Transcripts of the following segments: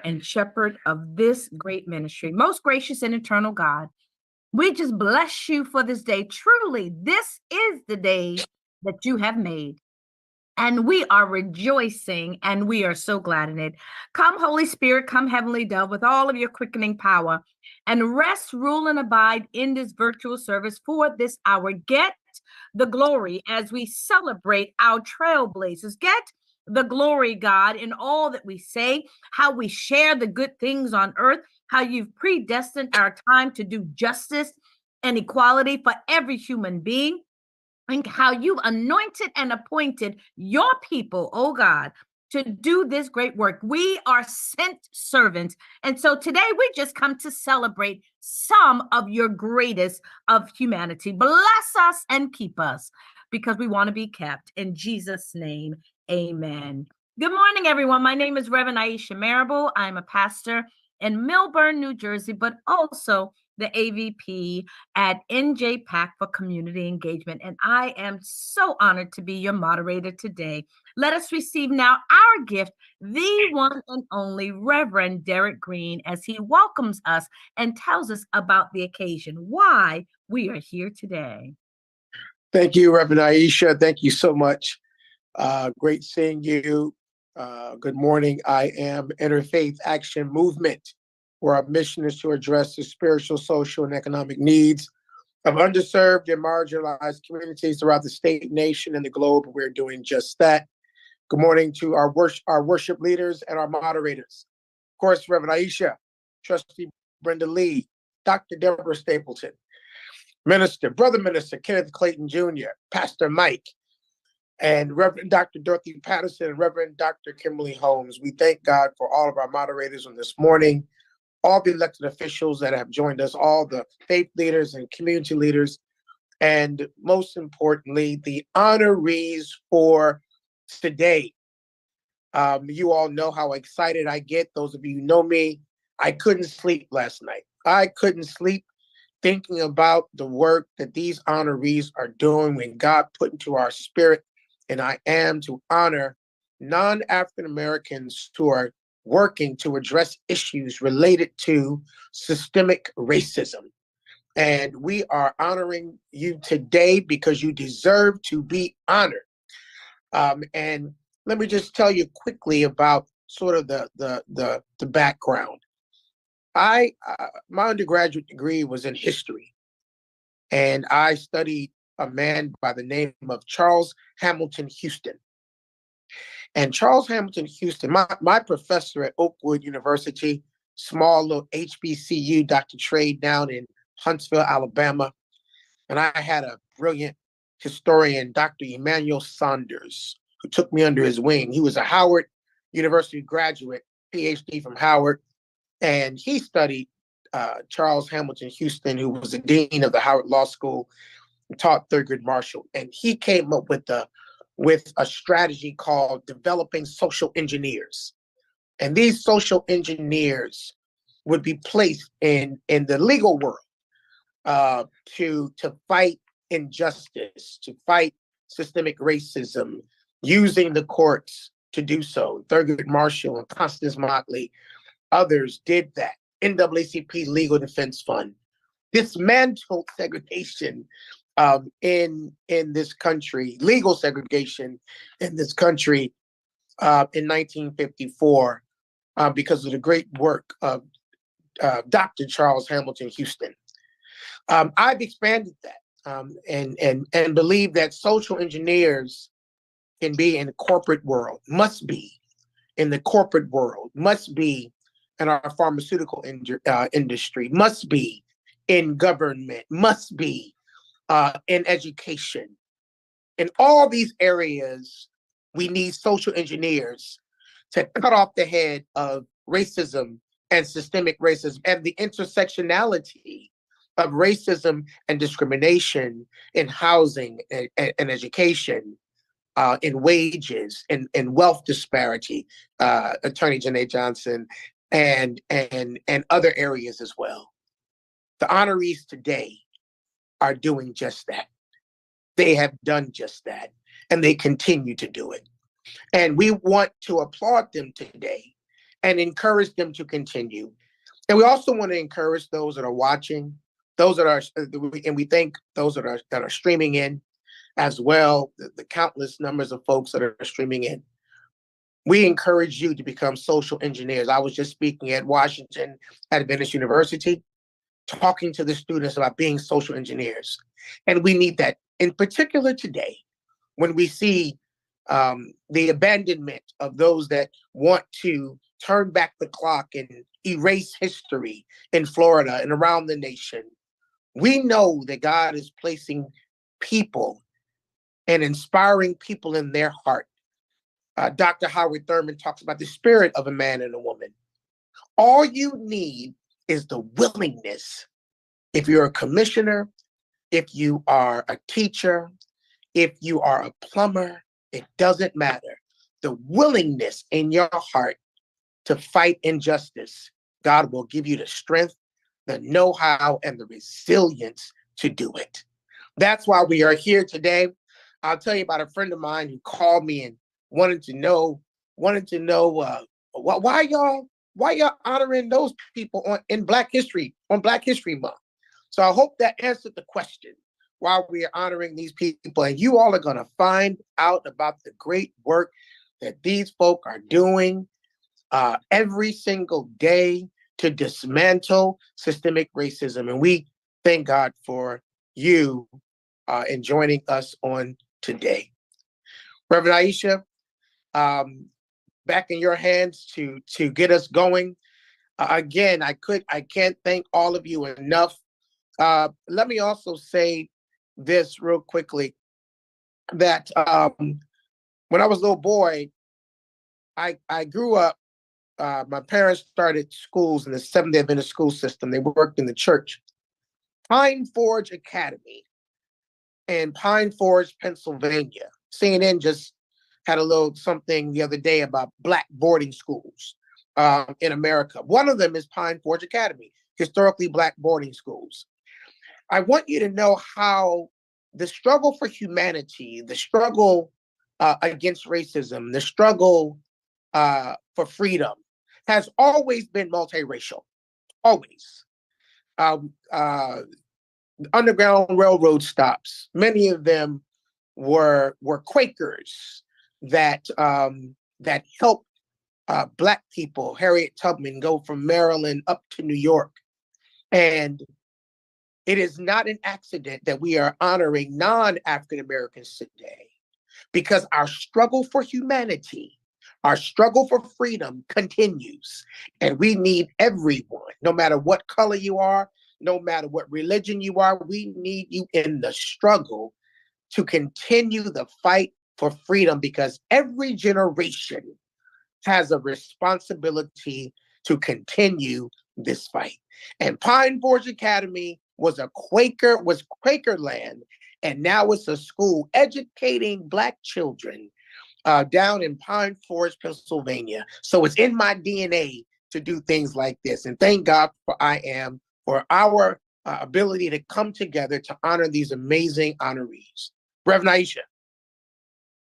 and shepherd of this great ministry. Most gracious and eternal God, we just bless you for this day. Truly, this is the day that you have made. And we are rejoicing and we are so glad in it. Come, Holy Spirit, come, Heavenly Dove, with all of your quickening power and rest, rule, and abide in this virtual service for this hour. Get the glory as we celebrate our trailblazers. Get the glory, God, in all that we say, how we share the good things on earth, how you've predestined our time to do justice and equality for every human being, and how you anointed and appointed your people, oh God, to do this great work. We are sent servants. And so today we just come to celebrate some of your greatest of humanity. Bless us and keep us because we want to be kept. In Jesus' name, amen. Good morning, everyone. My name is Reverend Aisha Marable. I'm a pastor in Millburn, New Jersey, but also the AVP at NJPAC for Community Engagement. And I am so honored to be your moderator today. Let us receive now our gift, the one and only Reverend Derek Green, as he welcomes us and tells us about the occasion, why we are here today. Thank you, Reverend Aisha. Thank you so much. Great seeing you. Good morning. I am Interfaith Action Movement, where our mission is to address the spiritual, social, and economic needs of underserved and marginalized communities throughout the state, nation, and the globe. We're doing just that. Good morning to our worship leaders and our moderators. Of course, Reverend Aisha, Trustee Brenda Lee, Dr. Deborah Stapleton, Brother Minister Kenneth Clayton Jr., Pastor Mike, and Reverend Dr. Dorothy Patterson and Reverend Dr. Kimberly Holmes. We thank God for all of our moderators on this morning, all the elected officials that have joined us, all the faith leaders and community leaders, and most importantly, the honorees for today. You all know how excited I get. Those of you who know me, I couldn't sleep last night. I couldn't sleep thinking about the work that these honorees are doing when God put into our spirit and IAM to honor non-African Americans who are working to address issues related to systemic racism. And we are honoring you today because you deserve to be honored. And let me just tell you quickly about sort of the background. My undergraduate degree was in history, and I studied a man by the name of Charles Hamilton Houston. And Charles Hamilton Houston, my professor at Oakwood University, small little HBCU, Dr. Trade down in Huntsville, Alabama. And I had a brilliant historian, Dr. Emmanuel Saunders, who took me under his wing. He was a Howard University graduate, PhD from Howard, and he studied Charles Hamilton Houston, who was the dean of the Howard Law School, and taught Thurgood Marshall. And he came up with a strategy called developing social engineers. And these social engineers would be placed in the legal world to fight injustice, to fight systemic racism, using the courts to do so. Thurgood Marshall and Constance Motley, others did that. NAACP Legal Defense Fund dismantled segregation in this country, legal segregation in this country in 1954 because of the great work of Dr. Charles Hamilton Houston. I've expanded that and believe that social engineers can be in the corporate world, must be in the corporate world, must be in our pharmaceutical industry, must be in government, must be in education. In all these areas, we need social engineers to cut off the head of racism and systemic racism and the intersectionality of racism and discrimination in housing and education, in wages, in wealth disparity, Attorney Janae Johnson, and other areas as well. The honorees today are doing just that. They have done just that, and they continue to do it. And we want to applaud them today and encourage them to continue. And we also want to encourage those that are watching, those that are, and we thank those that are streaming in as well, the countless numbers of folks that are streaming in. We encourage you to become social engineers. I was just speaking at Washington Adventist University, talking to the students about being social engineers. And we need that, in particular today, when we see the abandonment of those that want to turn back the clock and erase history in Florida and around the nation. We know that God is placing people and inspiring people in their heart. Dr. Howard Thurman talks about the spirit of a man and a woman. All you need is the willingness. If you're a commissioner, if you are a teacher, if you are a plumber, it doesn't matter. The willingness in your heart to fight injustice, God will give you the strength, the know-how, and the resilience to do it. That's why we are here today. I'll tell you about a friend of mine who called me and wanted to know why y'all honoring those people on Black History Month. So I hope that answered the question why we are honoring these people. And you all are going to find out about the great work that these folk are doing every single day to dismantle systemic racism. And we thank God for you and joining us on today. Reverend Aisha, back in your hands to get us going. Again, I can't thank all of you enough. Let me also say this real quickly, that when I was a little boy, I grew up, my parents started schools in the Seventh-day Adventist school system. They worked in the church. Pine Forge Academy in Pine Forge, Pennsylvania. CNN just had a little something the other day about Black boarding schools in America. One of them is Pine Forge Academy, historically Black boarding schools. I want you to know how the struggle for humanity, the struggle against racism, the struggle for freedom has always been multiracial, always. Underground Railroad stops, many of them were Quakers that helped Black people, Harriet Tubman, go from Maryland up to New York. And it is not an accident that we are honoring non-African Americans today, because our struggle for humanity, our struggle for freedom continues. And we need everyone, no matter what color you are, no matter what religion you are, we need you in the struggle to continue the fight for freedom, because every generation has a responsibility to continue this fight. And Pine Forge Academy was Quaker land, and now it's a school educating Black children down in Pine Forge, Pennsylvania. So it's in my DNA to do things like this. And thank God for IAM, for our ability to come together to honor these amazing honorees. Reverend Aisha.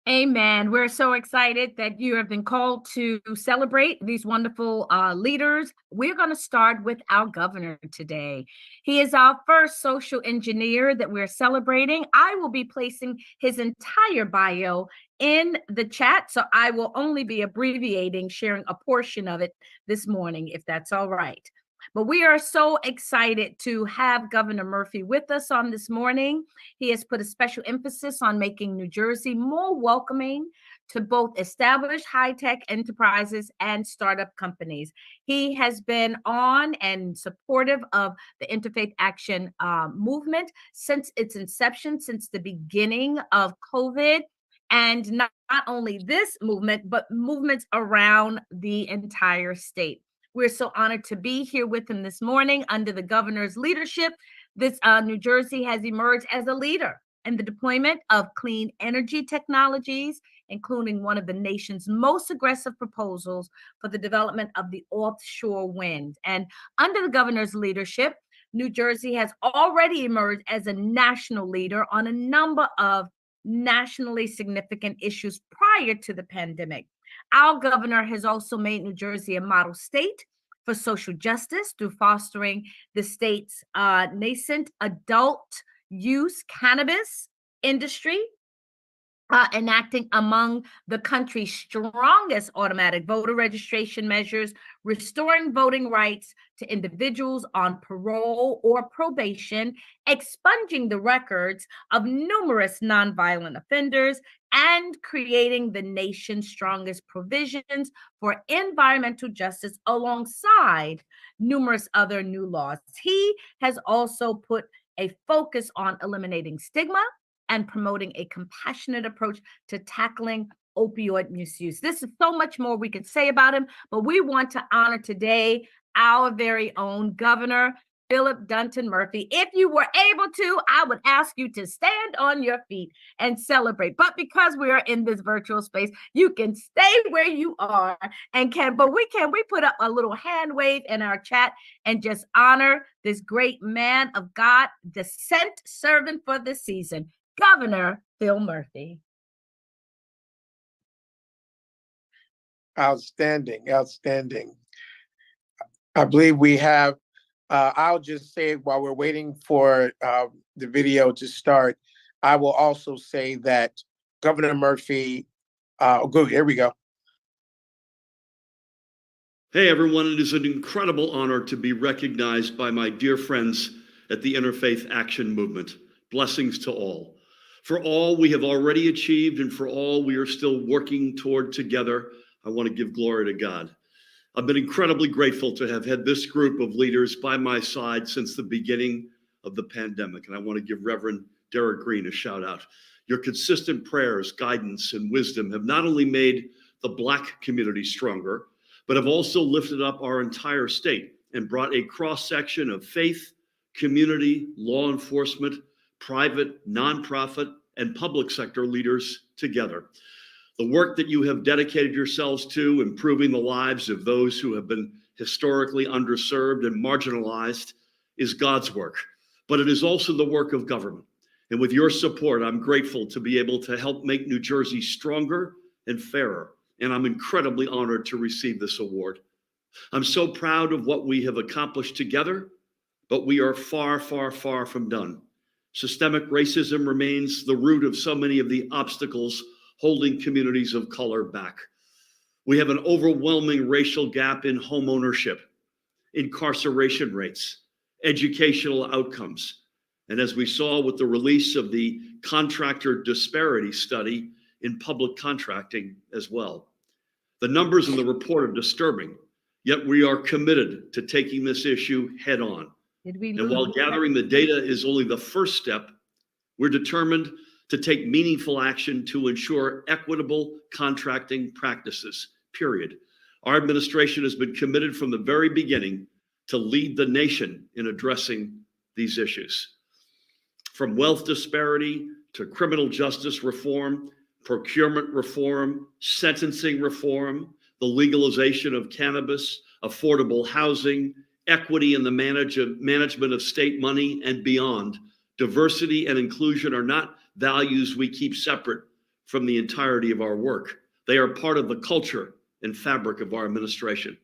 Amen. We're so excited that you have been called to celebrate these wonderful leaders. We're going to start with our governor today. He is our first social engineer that we're celebrating. I will be placing his entire bio in the chat, so I will only be abbreviating, sharing a portion of it this morning, if that's all right. But we are so excited to have Governor Murphy with us on this morning. He has put a special emphasis on making New Jersey more welcoming to both established high-tech enterprises and startup companies. He has been on and supportive of the Interfaith Action movement since its inception, since the beginning of COVID. And not only this movement, but movements around the entire state. We're so honored to be here with him this morning under the governor's leadership. This New Jersey has emerged as a leader in the deployment of clean energy technologies, including one of the nation's most aggressive proposals for the development of the offshore wind. And under the governor's leadership, New Jersey has already emerged as a national leader on a number of nationally significant issues prior to the pandemic. Our governor has also made New Jersey a model state for social justice through fostering the state's nascent adult use cannabis industry, enacting among the country's strongest automatic voter registration measures, restoring voting rights to individuals on parole or probation, expunging the records of numerous nonviolent offenders, and creating the nation's strongest provisions for environmental justice alongside numerous other new laws. He has also put a focus on eliminating stigma and promoting a compassionate approach to tackling opioid misuse. This is so much more we could say about him, but we want to honor today our very own Governor Philip Dunton Murphy. If you were able to, I would ask you to stand on your feet and celebrate. But because we are in this virtual space, you can stay where you are and we put up a little hand wave in our chat and just honor this great man of God, the sent servant for the season, Governor Phil Murphy. Outstanding, outstanding. I believe we have, I'll just say while we're waiting for the video to start, I will also say that Governor Murphy, good, here we go. Hey everyone, it is an incredible honor to be recognized by my dear friends at the Interfaith Action Movement. Blessings to all. For all we have already achieved and for all we are still working toward together, I want to give glory to God. I've been incredibly grateful to have had this group of leaders by my side since the beginning of the pandemic, and I want to give Reverend Derek Green a shout out. Your consistent prayers, guidance, and wisdom have not only made the Black community stronger, but have also lifted up our entire state and brought a cross-section of faith, community, law enforcement, private, nonprofit, and public sector leaders together. The work that you have dedicated yourselves to improving the lives of those who have been historically underserved and marginalized is God's work, but it is also the work of government. And with your support, I'm grateful to be able to help make New Jersey stronger and fairer. And I'm incredibly honored to receive this award. I'm so proud of what we have accomplished together, but we are far, far, far from done. Systemic racism remains the root of so many of the obstacles holding communities of color back. We have an overwhelming racial gap in home ownership, incarceration rates, educational outcomes. And as we saw with the release of the contractor disparity study in public contracting as well. The numbers in the report are disturbing, yet we are committed to taking this issue head on. And while gathering the data is only the first step, we're determined to take meaningful action to ensure equitable contracting practices, period. Our administration has been committed from the very beginning to lead the nation in addressing these issues. From wealth disparity to criminal justice reform, procurement reform, sentencing reform, the legalization of cannabis, affordable housing, equity in the management of state money and beyond, diversity and inclusion are not values we keep separate from the entirety of our work. They are part of the culture and fabric of our administration.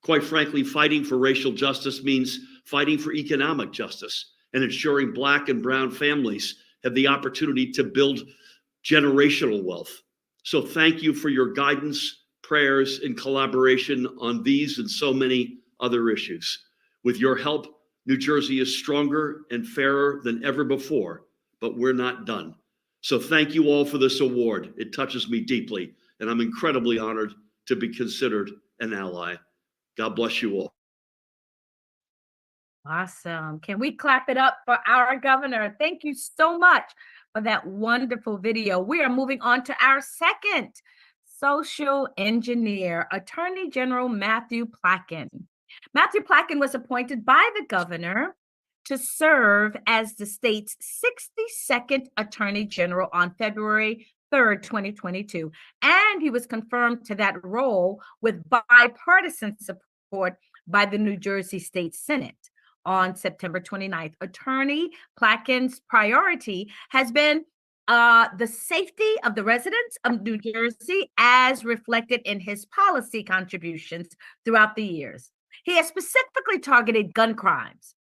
Quite frankly, fighting for racial justice means fighting for economic justice and ensuring Black and brown families have the opportunity to build generational wealth. So thank you for your guidance, prayers, and collaboration on these and so many other issues. With your help, New Jersey is stronger and fairer than ever before, but we're not done. So thank you all for this award. It touches me deeply, and I'm incredibly honored to be considered an ally. God bless you all. Awesome. Can we clap it up for our governor? Thank you so much for that wonderful video. We are moving on to our second social engineer, Attorney General Matthew Placken. Matthew Placken was appointed by the governor to serve as the state's 62nd Attorney General on February 3rd, 2022. And he was confirmed to that role with bipartisan support by the New Jersey State Senate on September 29th. Attorney Placken's priority has been the safety of the residents of New Jersey as reflected in his policy contributions throughout the years. He has specifically targeted gun crimes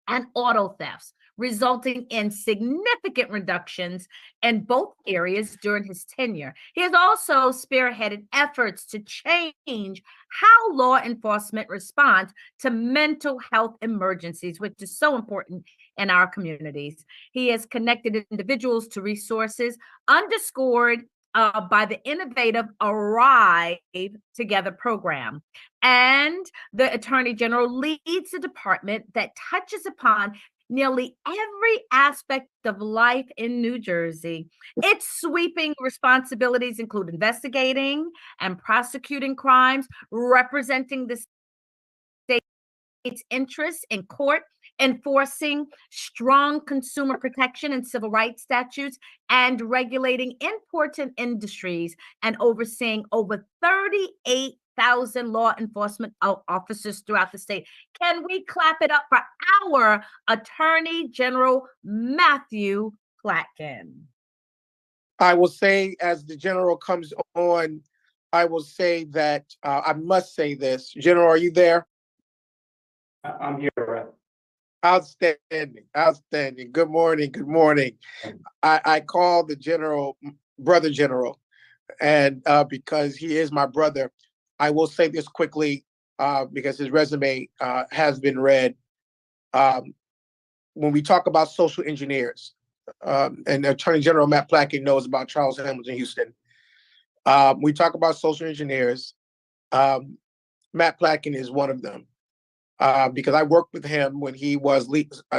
and auto thefts, resulting in significant reductions in both areas during his tenure. He has also spearheaded efforts to change how law enforcement responds to mental health emergencies, which is so important in our communities. He has connected individuals to resources underscored by the innovative Arrive Together program. And the Attorney General leads a department that touches upon nearly every aspect of life in New Jersey. Its sweeping responsibilities include investigating and prosecuting crimes, representing the state's interests in court, enforcing strong consumer protection and civil rights statutes, and regulating important industries, and overseeing over 38,000 law enforcement officers throughout the state. Can we clap it up for our Attorney General, Matthew Platkin? I will say, as the general comes on, I will say that I must say this. General, are you there? I'm here, Rep. Outstanding, outstanding. Good morning, good morning. I call the general brother general, and because he is my brother, I will say this quickly because his resume has been read. When we talk about social engineers, and Attorney General Matt Platkin knows about Charles Hamilton Houston. We talk about social engineers. Matt Platkin is one of them. Because I worked with him when he was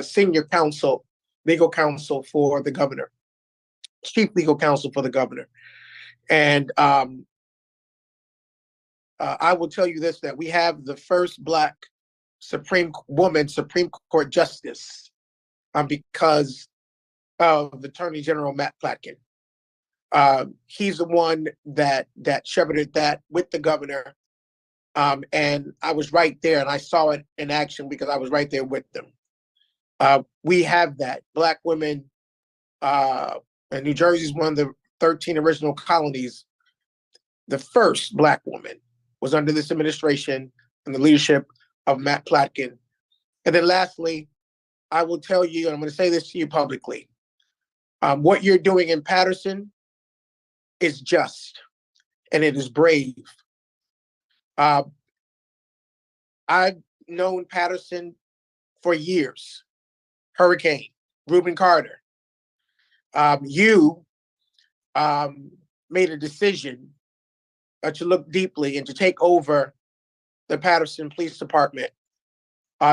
senior counsel, legal counsel for the governor, chief legal counsel for the governor. And I will tell you this, that we have the first Black Supreme Court justice because of Attorney General Matt Platkin. He's the one that shepherded that with the governor. And I was right there, and I saw it in action because I was right there with them. We have that. Black women, and New Jersey is one of the 13 original colonies. The first Black woman was under this administration and the leadership of Matt Platkin. And then lastly, I will tell you, and I'm going to say this to you publicly, what you're doing in Paterson is just, and it is brave. I've known Paterson for years. Hurricane, Reuben Carter. You made a decision to look deeply and to take over the Paterson Police Department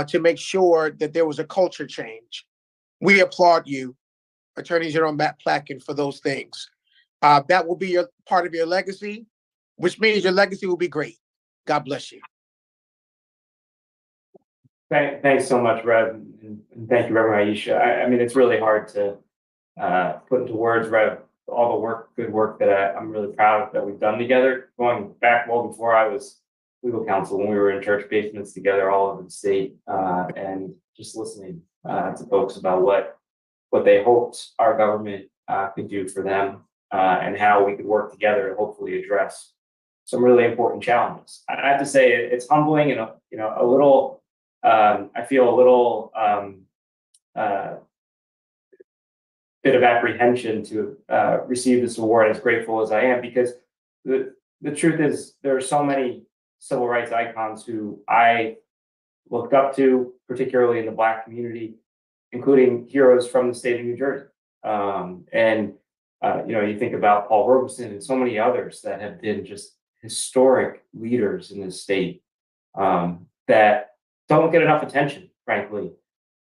to make sure that there was a culture change. We applaud you, Attorney General Matt Platkin, for those things. That will be part of your legacy, which means your legacy will be great. God bless you. Thanks so much, Rev, and thank you, Reverend Aisha. I mean, it's really hard to put into words, Rev, all the good work that I'm really proud of that we've done together, going back well before I was legal counsel, when we were in church basements together all over the state, and just listening to folks about what they hoped our government could do for them, and how we could work together to hopefully address some really important challenges. I have to say it's humbling and a little. I feel a little bit of apprehension to receive this award, as grateful as I am, because the truth is there are so many civil rights icons who I looked up to, particularly in the Black community, including heroes from the state of New Jersey. You think about Paul Robeson and so many others that have been just historic leaders in this state that don't get enough attention, frankly,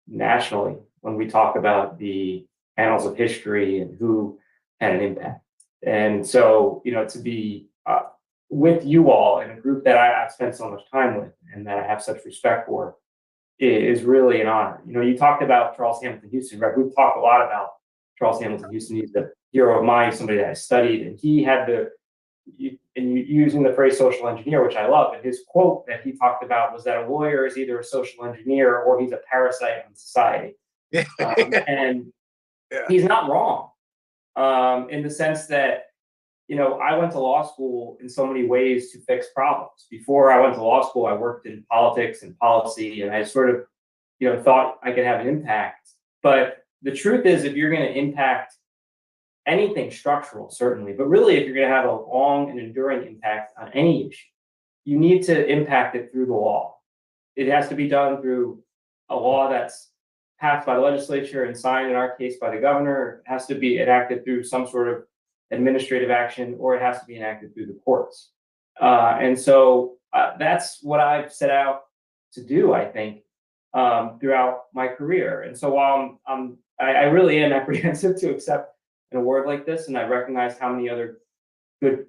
nationally, when we talk about the annals of history and who had an impact. And so, to be with you all in a group that I've spent so much time with and that I have such respect for is really an honor. You talked about Charles Hamilton Houston, right? We've talked a lot about Charles Hamilton Houston. He's the hero of mine, somebody that I studied, and he had using the phrase social engineer, which I love, and his quote that he talked about was that a lawyer is either a social engineer or he's a parasite on society. And he's not wrong. in the sense that, I went to law school in so many ways to fix problems. Before I went to law school, I worked in politics and policy, and I sort of, thought I could have an impact. But the truth is, if you're going to impact anything structural, certainly, but really, if you're going to have a long and enduring impact on any issue, you need to impact it through the law. It has to be done through a law that's passed by the legislature and signed, in our case, by the governor. It has to be enacted through some sort of administrative action, or it has to be enacted through the courts. And so that's what I've set out to do, I think, throughout my career. And so while I really am apprehensive to accept an award like this, and I recognize how many other good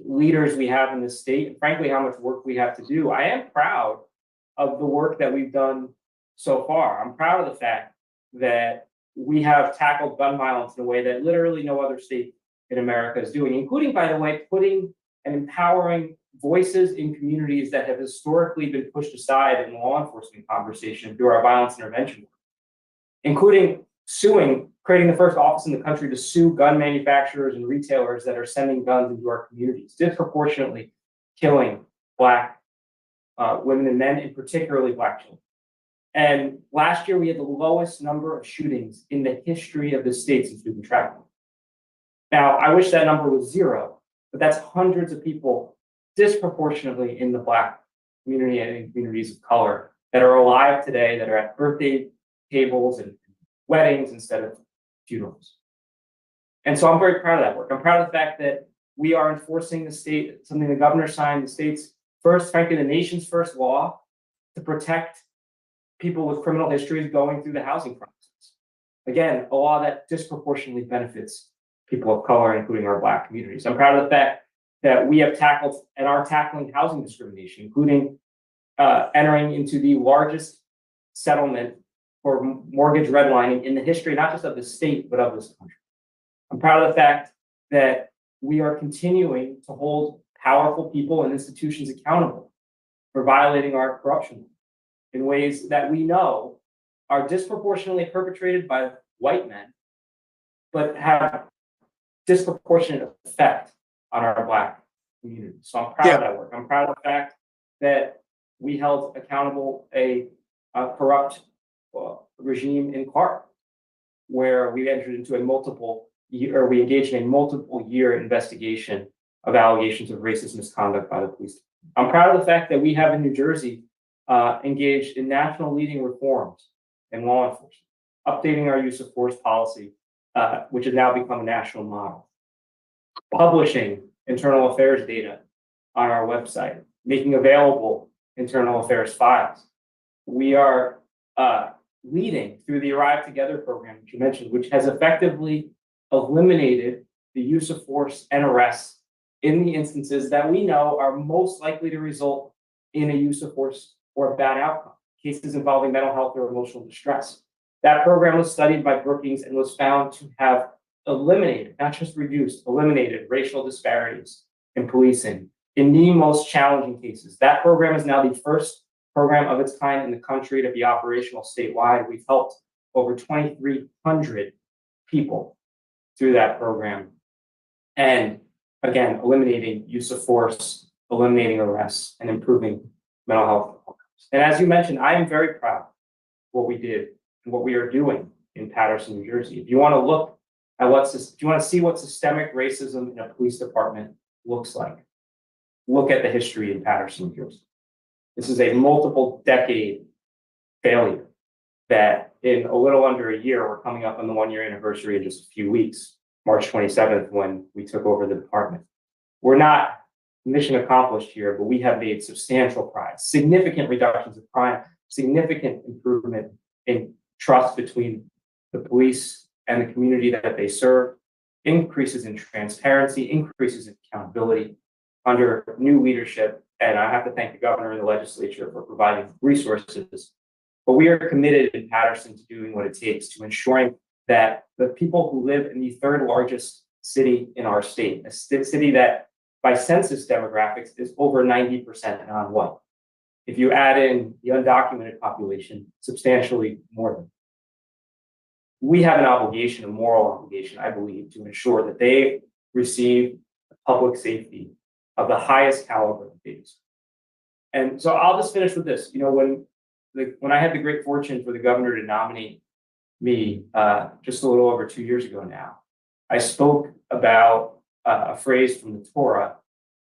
leaders we have in this state, and frankly, how much work we have to do, I am proud of the work that we've done so far. I'm proud of the fact that we have tackled gun violence in a way that literally no other state in America is doing, including, by the way, putting and empowering voices in communities that have historically been pushed aside in the law enforcement conversation through our violence intervention work, including creating the first office in the country to sue gun manufacturers and retailers that are sending guns into our communities, disproportionately killing Black women and men, and particularly Black children. And last year, we had the lowest number of shootings in the history of the state since we've been tracking. Now, I wish that number was zero, but that's hundreds of people disproportionately in the Black community and in communities of color that are alive today, that are at birthday tables and weddings instead of funerals. And so I'm very proud of that work. I'm proud of the fact that we are enforcing the state, something the governor signed, the state's first, frankly, the nation's first law to protect people with criminal histories going through the housing process. Again, a law that disproportionately benefits people of color, including our Black communities. I'm proud of the fact that we have tackled and are tackling housing discrimination, including entering into the largest settlement for mortgage redlining in the history, not just of the state, but of this country. I'm proud of the fact that we are continuing to hold powerful people and institutions accountable for violating our corruption law in ways that we know are disproportionately perpetrated by white men, but have disproportionate effect on our Black community. So I'm proud of that work. I'm proud of the fact that we held accountable a corrupt regime in Clark, where we entered into we engaged in a multiple-year investigation of allegations of racist misconduct by the police. I'm proud of the fact that we have in New Jersey engaged in national leading reforms in law enforcement, updating our use of force policy, which has now become a national model, publishing internal affairs data on our website, making available internal affairs files. We are leading through the Arrive Together program, which you mentioned, which has effectively eliminated the use of force and arrests in the instances that we know are most likely to result in a use of force or a bad outcome, cases involving mental health or emotional distress. That program was studied by Brookings and was found to have eliminated, not just reduced, eliminated racial disparities in policing in the most challenging cases. That program is now the first program of its kind in the country to be operational statewide. We've helped over 2,300 people through that program. And again, eliminating use of force, eliminating arrests, and improving mental health outcomes. And as you mentioned, I am very proud of what we did and what we are doing in Paterson, New Jersey. If you want to look at if you want to see what systemic racism in a police department looks like, look at the history in Paterson, New Jersey. This is a multiple decade failure that in a little under a year, we're coming up on the 1-year anniversary in just a few weeks, March 27th, when we took over the department. We're not mission accomplished here, but we have made substantial strides, significant reductions of crime, significant improvement in trust between the police and the community that they serve, increases in transparency, increases in accountability under new leadership. And I have to thank the governor and the legislature for providing resources. But we are committed in Paterson to doing what it takes to ensuring that the people who live in the third largest city in our state, a city that by census demographics is over 90% non-white. If you add in the undocumented population, substantially more than. we have an obligation, a moral obligation, I believe, to ensure that they receive public safety of the highest caliber of data. And so I'll just finish with this. You know, when I had the great fortune for the governor to nominate me just a little over 2 years ago now, I spoke about a phrase from the Torah,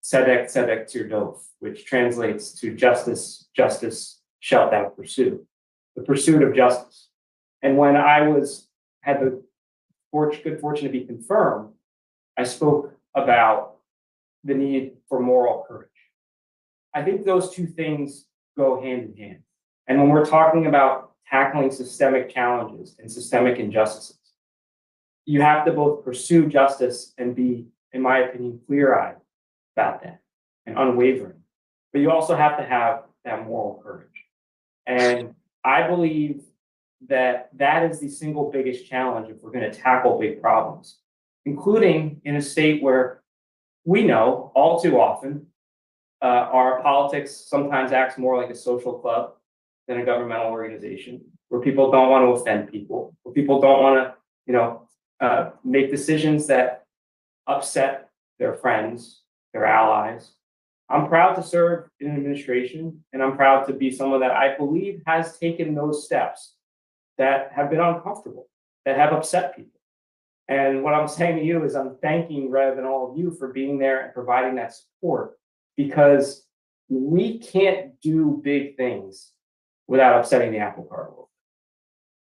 tzedek tzedek tirdof, which translates to justice, justice shalt thou pursue, the pursuit of justice. And when I had the good fortune to be confirmed, I spoke about the need for moral courage. I think those two things go hand in hand. And when we're talking about tackling systemic challenges and systemic injustices, you have to both pursue justice and be, in my opinion, clear-eyed about that and unwavering. But you also have to have that moral courage. And I believe that that is the single biggest challenge if we're going to tackle big problems, including in a state where we know all too often our politics sometimes acts more like a social club than a governmental organization, where people don't want to offend people, where people don't want to, make decisions that upset their friends, their allies. I'm proud to serve in an administration, and I'm proud to be someone that I believe has taken those steps that have been uncomfortable, that have upset people. And what I'm saying to you is I'm thanking Rev and all of you for being there and providing that support, because we can't do big things without upsetting the apple cart a little.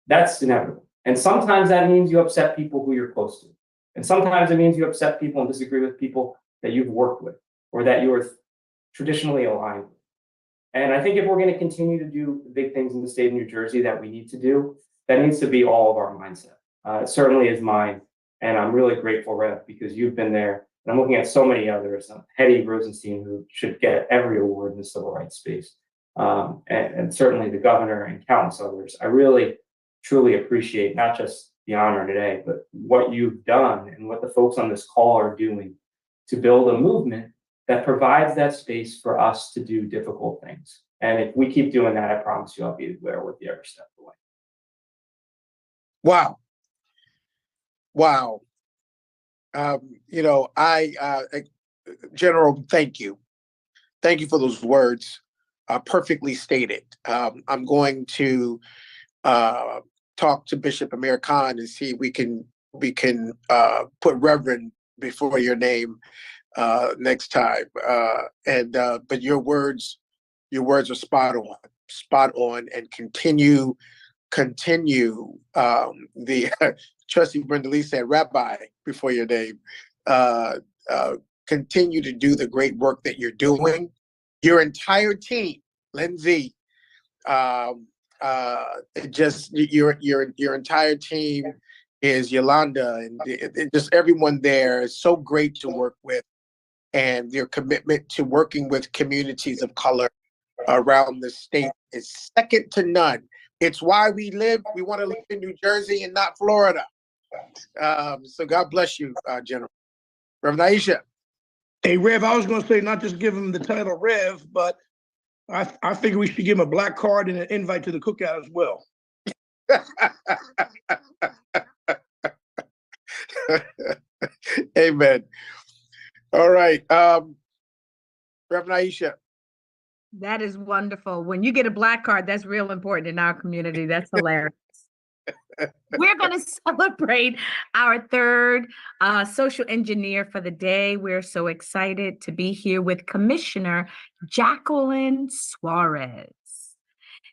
That's inevitable. And sometimes that means you upset people who you're close to. And sometimes it means you upset people and disagree with people that you've worked with or that you are traditionally aligned with. And I think if we're going to continue to do the big things in the state of New Jersey that we need to do, that needs to be all of our mindset. It certainly is mine. And I'm really grateful, Rev, because you've been there. And I'm looking at so many others, Hetty Rosenstein, who should get every award in the civil rights space, and certainly the governor and countless others. I really, truly appreciate not just the honor today, but what you've done and what the folks on this call are doing to build a movement that provides that space for us to do difficult things. And if we keep doing that, I promise you I'll be there with you every step of the way. Wow. Wow. General, thank you. Thank you for those words. Perfectly stated. I'm going to talk to Bishop Amir Khan and see if we can put Reverend before your name next time. But your words are spot on, and continue. The Trustee Brenda Lee said, Rabbi before your name. Continue to do the great work that you're doing. Your entire team, Lindsay, your entire team is Yolanda, and just everyone there is so great to work with, and their commitment to working with communities of color around the state is second to none. It's why we want to live in New Jersey and not Florida. So God bless you, General. Reverend Aisha. Hey, Rev, I was going to say not just give him the title Rev, but I figure we should give him a black card and an invite to the cookout as well. Amen. All right. Reverend Aisha. That is wonderful. When you get a black card, that's real important in our community. That's hilarious. We're going to celebrate our third social engineer for the day. We're so excited to be here with Commissioner Jacqueline Suarez.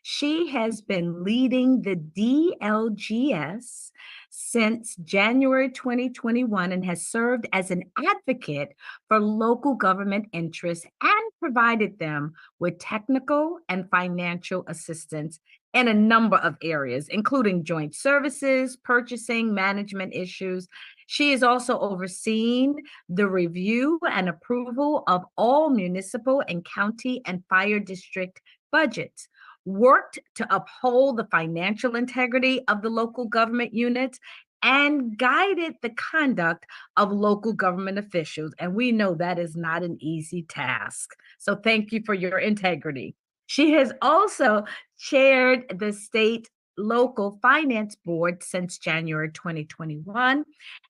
She has been leading the DLGS since January 2021 and has served as an advocate for local government interests and provided them with technical and financial assistance in a number of areas, including joint services, purchasing, management issues. She is also overseeing the review and approval of all municipal and county and fire district budgets, worked to uphold the financial integrity of the local government units, and guided the conduct of local government officials. And we know that is not an easy task. So thank you for your integrity. She has also chaired the state local finance board since January 2021,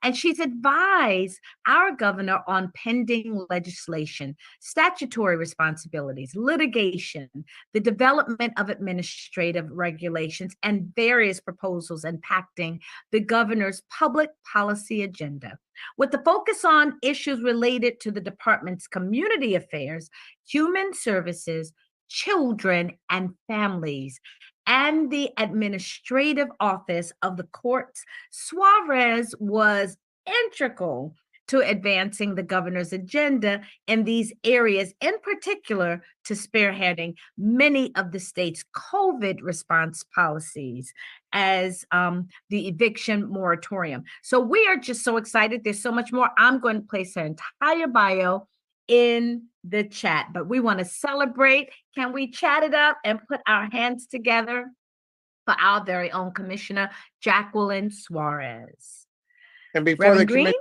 and she's advised our governor on pending legislation, statutory responsibilities, litigation, the development of administrative regulations, and various proposals impacting the governor's public policy agenda. With the focus on issues related to the department's community affairs, human services, children and families, and the administrative office of the courts, Suarez was integral to advancing the governor's agenda in these areas, in particular to spearheading many of the state's COVID response policies as the eviction moratorium. So we are just so excited. There's so much more. I'm going to place her entire bio in the chat, but we want to celebrate. Can we chat it up and put our hands together for our very own Commissioner Jacqueline Suarez? And before Reverend the Green?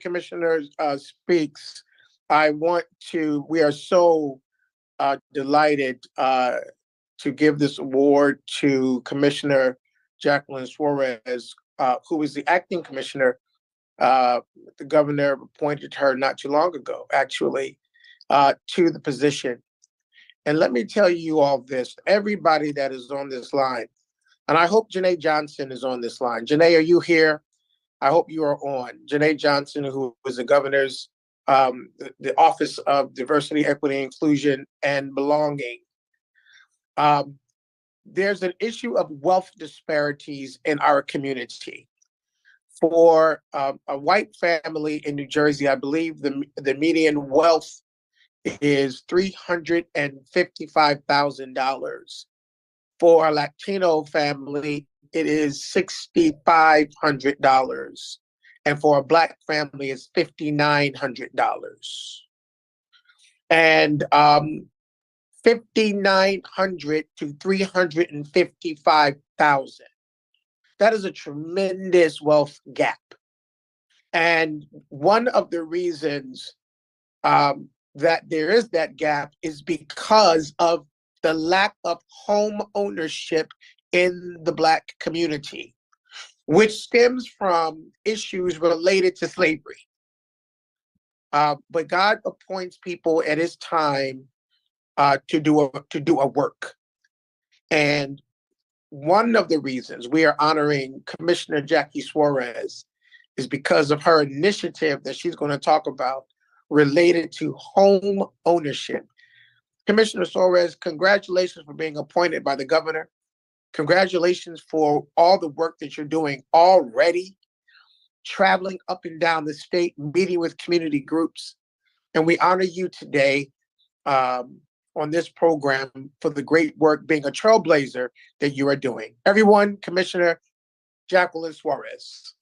commissioner speaks, we are so delighted to give this award to Commissioner Jacqueline Suarez, who is the acting commissioner. The governor appointed her not too long ago, actually, to the position. And let me tell you all this, everybody that is on this line, and I hope Janae Johnson is on this line. Janae, are you here? I hope you are on. Janae Johnson, who was the governor's, the Office of Diversity, Equity, Inclusion, and Belonging. There's an issue of wealth disparities in our community. For a white family in New Jersey, I believe the median wealth is $355,000. For a Latino family, it is $6,500. And for a Black family, it's $5,900. And $5,900 to $355,000. That is a tremendous wealth gap. And one of the reasons that there is that gap is because of the lack of home ownership in the Black community, which stems from issues related to slavery. But God appoints people at His time to do a work. And one of the reasons we are honoring Commissioner Jackie Suarez is because of her initiative that she's going to talk about related to home ownership. Commissioner Suarez, congratulations for being appointed by the governor. Congratulations for all the work that you're doing already, traveling up and down the state, meeting with community groups. And we honor you today on this program for the great work, being a trailblazer that you are doing. Everyone, Commissioner Jacqueline Suarez.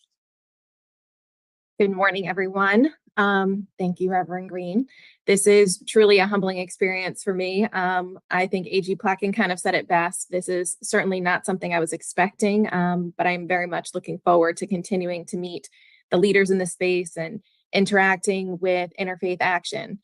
Good morning, everyone. Thank you, Reverend Green. This is truly a humbling experience for me. I think A.G. Placken kind of said it best. This is certainly not something I was expecting, but I'm very much looking forward to continuing to meet the leaders in the space and interacting with Interfaith Action.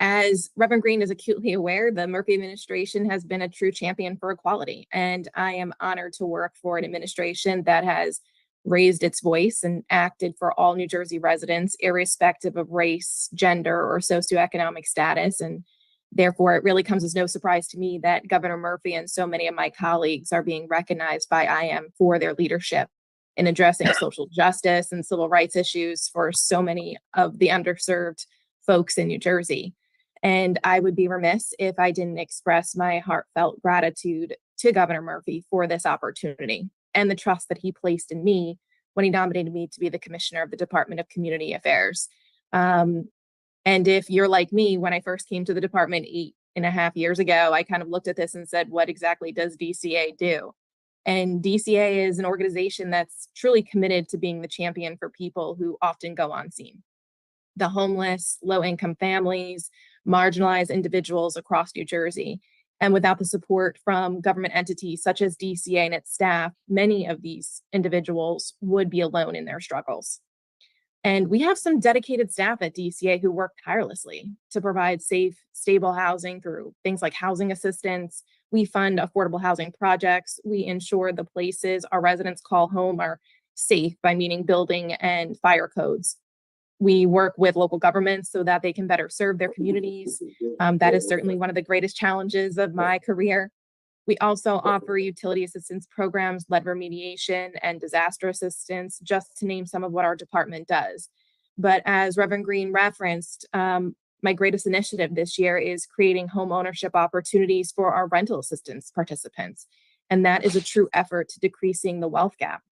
As Reverend Green is acutely aware, the Murphy administration has been a true champion for equality, and I am honored to work for an administration that has raised its voice and acted for all New Jersey residents, irrespective of race, gender, or socioeconomic status. And therefore, it really comes as no surprise to me that Governor Murphy and so many of my colleagues are being recognized by IAM for their leadership in addressing social justice and civil rights issues for so many of the underserved folks in New Jersey. And I would be remiss if I didn't express my heartfelt gratitude to Governor Murphy for this opportunity and the trust that he placed in me when he nominated me to be the commissioner of the Department of Community Affairs. And if you're like me, when I first came to the department 8.5 years ago, I kind of looked at this and said, what exactly does DCA do? And DCA is an organization that's truly committed to being the champion for people who often go unseen. The homeless, low-income families, marginalized individuals across New Jersey. And without the support from government entities such as DCA and its staff, many of these individuals would be alone in their struggles. And we have some dedicated staff at DCA who work tirelessly to provide safe, stable housing through things like housing assistance. We fund affordable housing projects. We ensure the places our residents call home are safe by meeting building and fire codes. We work with local governments so that they can better serve their communities. That is certainly one of the greatest challenges of my career. We also offer utility assistance programs, lead remediation, and disaster assistance, just to name some of what our department does. But as Reverend Green referenced, my greatest initiative this year is creating home ownership opportunities for our rental assistance participants. And that is a true effort to decreasing the wealth gap.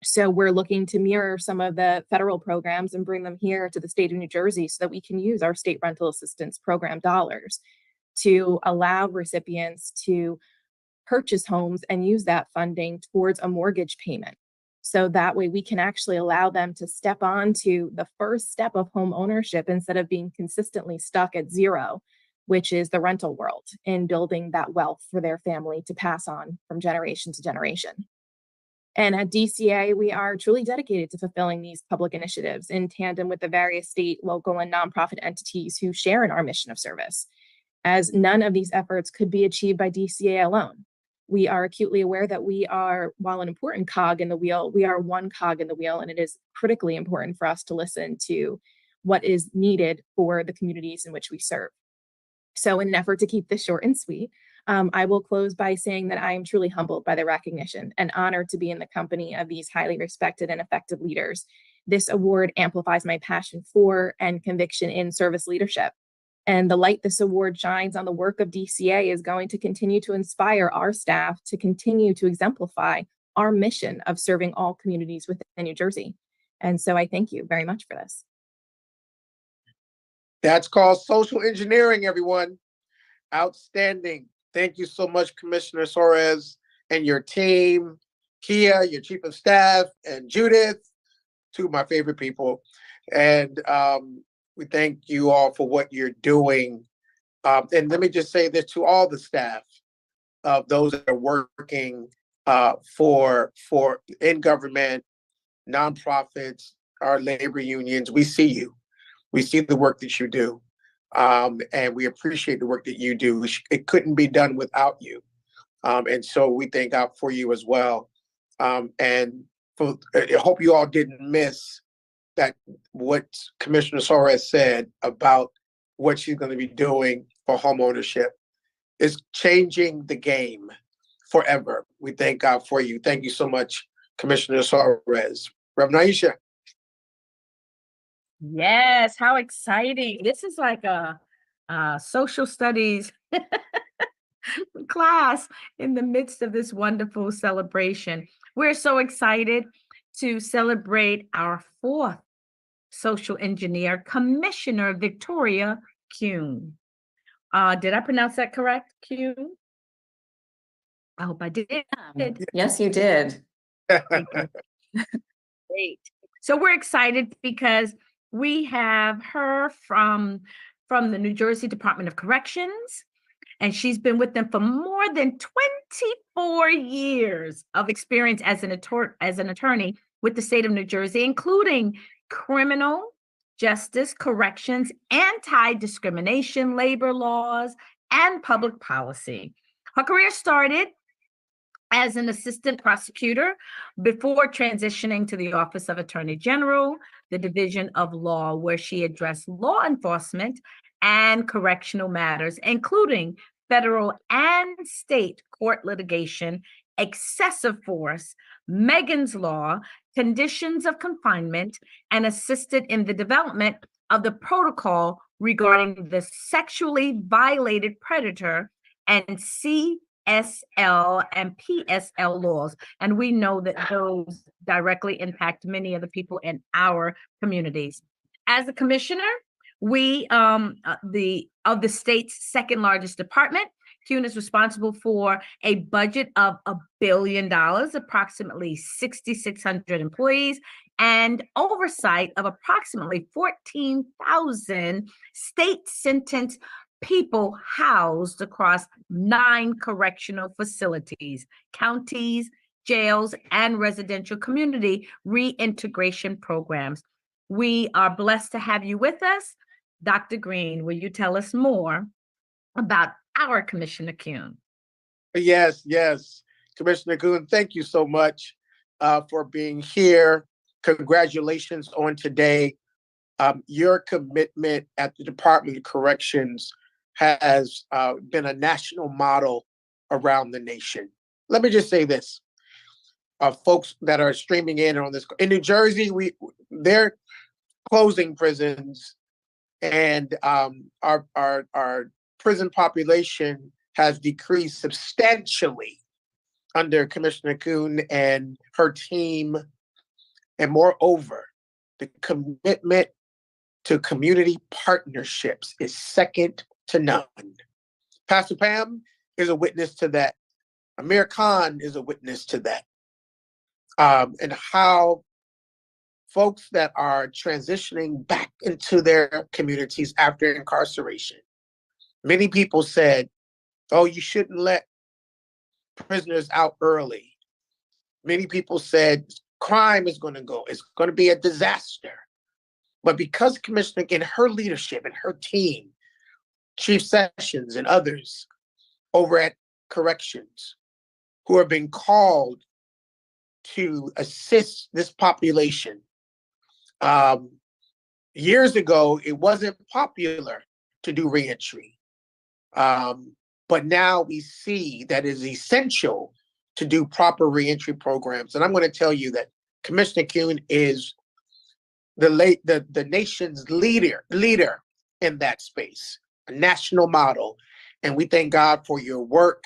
So we're looking to mirror some of the federal programs and bring them here to the state of New Jersey so that we can use our state rental assistance program dollars to allow recipients to purchase homes and use that funding towards a mortgage payment. So that way we can actually allow them to step on to the first step of home ownership instead of being consistently stuck at zero, which is the rental world, in building that wealth for their family to pass on from generation to generation. And at DCA, we are truly dedicated to fulfilling these public initiatives in tandem with the various state, local, and nonprofit entities who share in our mission of service, as none of these efforts could be achieved by DCA alone. We are acutely aware that we are, while an important cog in the wheel, we are one cog in the wheel, and it is critically important for us to listen to what is needed for the communities in which we serve. So in an effort to keep this short and sweet, I will close by saying that I am truly humbled by the recognition and honored to be in the company of these highly respected and effective leaders. This award amplifies my passion for and conviction in service leadership. And the light this award shines on the work of DCA is going to continue to inspire our staff to continue to exemplify our mission of serving all communities within New Jersey. And so I thank you very much for this. That's called social engineering, everyone. Outstanding. Thank you so much, Commissioner Suarez and your team, Kia, your chief of staff, and Judith, two of my favorite people. And we thank you all for what you're doing. And let me just say this to all the staff of those that are working for in government, nonprofits, our labor unions. We see you. We see the work that you do. And we appreciate the work that you do. It couldn't be done without you. And so we thank God for you as well. And I hope you all didn't miss that what Commissioner Suarez said about what she's going to be doing for home ownership is changing the game forever. We thank God for you. Thank you so much, Commissioner Suarez. Reverend Aisha. Yes, how exciting. This is like a social studies class in the midst of this wonderful celebration. We're so excited to celebrate our fourth social engineer, Commissioner Victoria Kuhn. Did I pronounce that correct, Kuhn? I hope I did. Yes, you did. Thank you. Great. So we're excited because we have her from the New Jersey Department of Corrections, and she's been with them for more than 24 years of experience as an attorney with the state of New Jersey, including criminal justice, corrections, anti-discrimination, labor laws, and public policy. Her career started as an assistant prosecutor before transitioning to the Office of Attorney General, the Division of Law, where she addressed law enforcement and correctional matters, including federal and state court litigation, excessive force, Megan's Law, conditions of confinement, and assisted in the development of the protocol regarding the sexually violated predator and CSL and PSL laws. And we know that those directly impact many of the people in our communities. As a commissioner, we of the state's second largest department, Kuhn is responsible for a budget of $1 billion, approximately 6,600 employees, and oversight of approximately 14,000 state sentenced people housed across 9 correctional facilities, counties, jails, and residential community reintegration programs. We are blessed to have you with us. Dr. Green, will you tell us more about our Commissioner Kuhn? Yes, yes. Commissioner Kuhn, thank you so much for being here. Congratulations on today. Your commitment at the Department of Corrections has been a national model around the nation. Let me just say this. Folks that are streaming in on this, in New Jersey, they're closing prisons, and our prison population has decreased substantially under Commissioner Kuhn and her team. And moreover, the commitment to community partnerships is second to none. Pastor Pam is a witness to that. Amir Khan is a witness to that. And how folks that are transitioning back into their communities after incarceration, many people said, oh, you shouldn't let prisoners out early. Many people said crime is going to go, it's going to be a disaster. But because Commissioner, in her leadership and her team, Chief Sessions and others over at Corrections, who are being called to assist this population. Years ago, it wasn't popular to do reentry. But now we see that it is essential to do proper reentry programs. And I'm going to tell you that Commissioner Kuhn is the nation's leader in that space, a national model. And we thank God for your work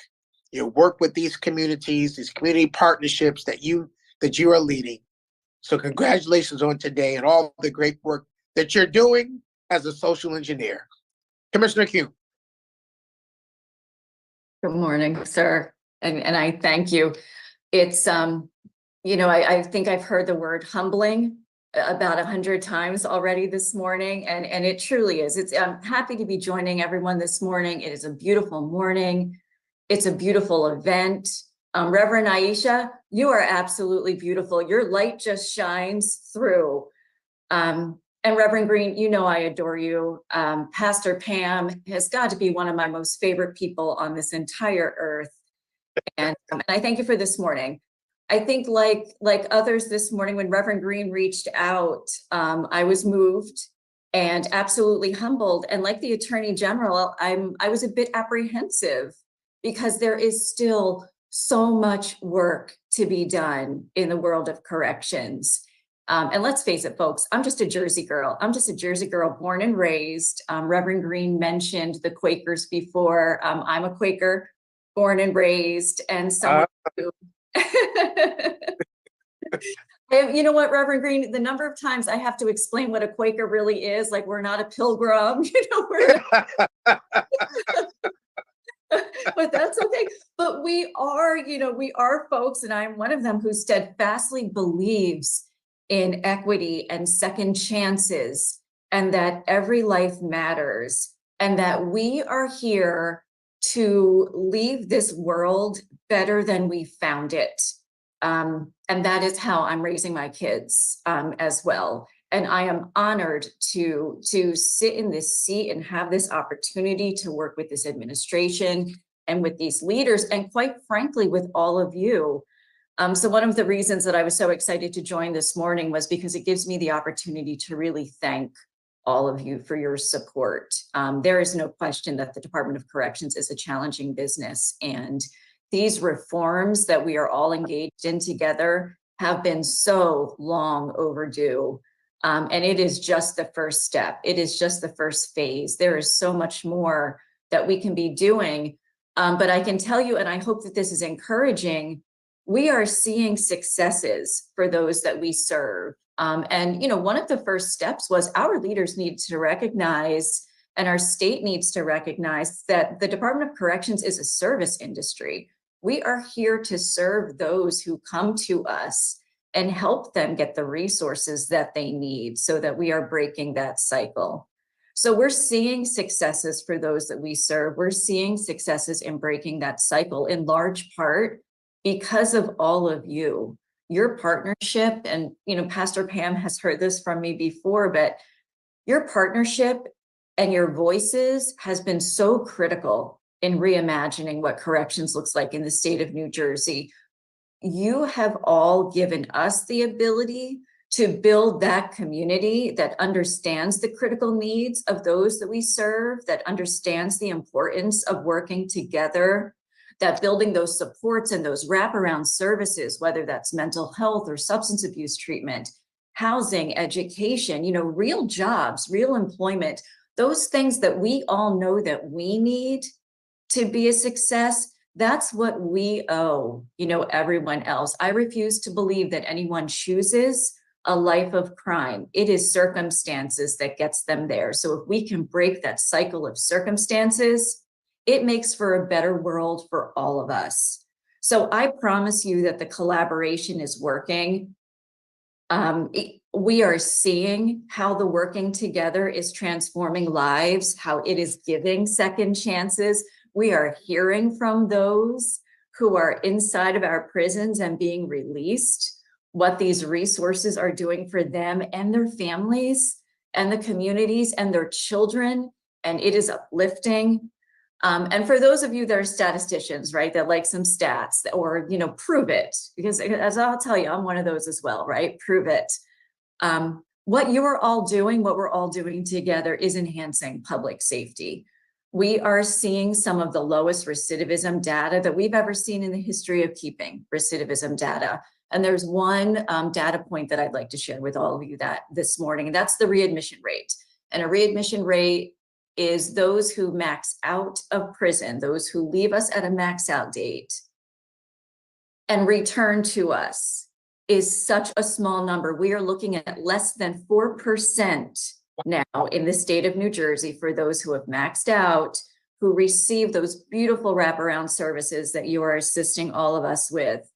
with these communities, these community partnerships that you are leading. So congratulations on today and all the great work that you're doing as a social engineer. Commissioner Kuhn. Good morning, sir. And I thank you. It's, I think I've heard the word humbling about 100 times already this morning, and it truly is. I'm happy to be joining everyone this morning. It is a beautiful morning. It's a beautiful event. Reverend Aisha, you are absolutely beautiful. Your light just shines through. And Reverend Green, I adore you. Pastor Pam has got to be one of my most favorite people on this entire earth. And I thank you for this morning. I think like others this morning, when Reverend Green reached out, I was moved and absolutely humbled. And like the Attorney General, I was a bit apprehensive because there is still so much work to be done in the world of corrections. And let's face it, folks, I'm just a Jersey girl. I'm just a Jersey girl born and raised. Reverend Green mentioned the Quakers before. I'm a Quaker, born and raised, and someone who... You know what, Reverend Green, the number of times I have to explain what a Quaker really is, like we're not a pilgrim, we're not... But that's okay. But we are folks, and I'm one of them who steadfastly believes in equity and second chances, and that every life matters, and that we are here to leave this world better than we found it. And that is how I'm raising my kids as well. And I am honored to sit in this seat and have this opportunity to work with this administration and with these leaders, and quite frankly, with all of you. So one of the reasons that I was so excited to join this morning was because it gives me the opportunity to really thank all of you for your support. There is no question that the Department of Corrections is a challenging business, and these reforms that we are all engaged in together have been so long overdue. And it is just the first step. It is just the first phase. There is so much more that we can be doing. But I can tell you, and I hope that this is encouraging, we are seeing successes for those that we serve. And one of the first steps was our leaders need to recognize, and our state needs to recognize, that the Department of Corrections is a service industry. We are here to serve those who come to us and help them get the resources that they need, so that we are breaking that cycle. So we're seeing successes for those that we serve. We're seeing successes in breaking that cycle, in large part because of all of you. your partnership, and, you know, Pastor Pam has heard this from me before, but your partnership and your voices has been so critical in reimagining what corrections looks like in the state of New Jersey. You have all given us the ability to build that community that understands the critical needs of those that we serve, that understands the importance of working together, that building those supports and those wraparound services, whether that's mental health or substance abuse treatment, housing, education, you know, real jobs, real employment, those things that we all know that we need to be a success. That's what we owe, you know, everyone else. I refuse to believe that anyone chooses a life of crime. It is circumstances that gets them there. So if we can break that cycle of circumstances, it makes for a better world for all of us. So I promise you that the collaboration is working. We are seeing how the working together is transforming lives, how it is giving second chances. We are hearing from those who are inside of our prisons and being released, what these resources are doing for them and their families and the communities and their children, and it is uplifting. And for those of you that are statisticians, right, that like some stats or, you know, prove it, because as I'll tell you, I'm one of those as well, right? Prove it. What you are all doing, what we're all doing together is enhancing public safety. We are seeing some of the lowest recidivism data that we've ever seen in the history of keeping recidivism data. And there's one data point that I'd like to share with all of you that this morning, and that's the readmission rate. And a readmission rate is those who max out of prison, those who leave us at a max out date and return to us, is such a small number. We are looking at less than 4% now in the state of New Jersey for those who have maxed out, who receive those beautiful wraparound services that you are assisting all of us with,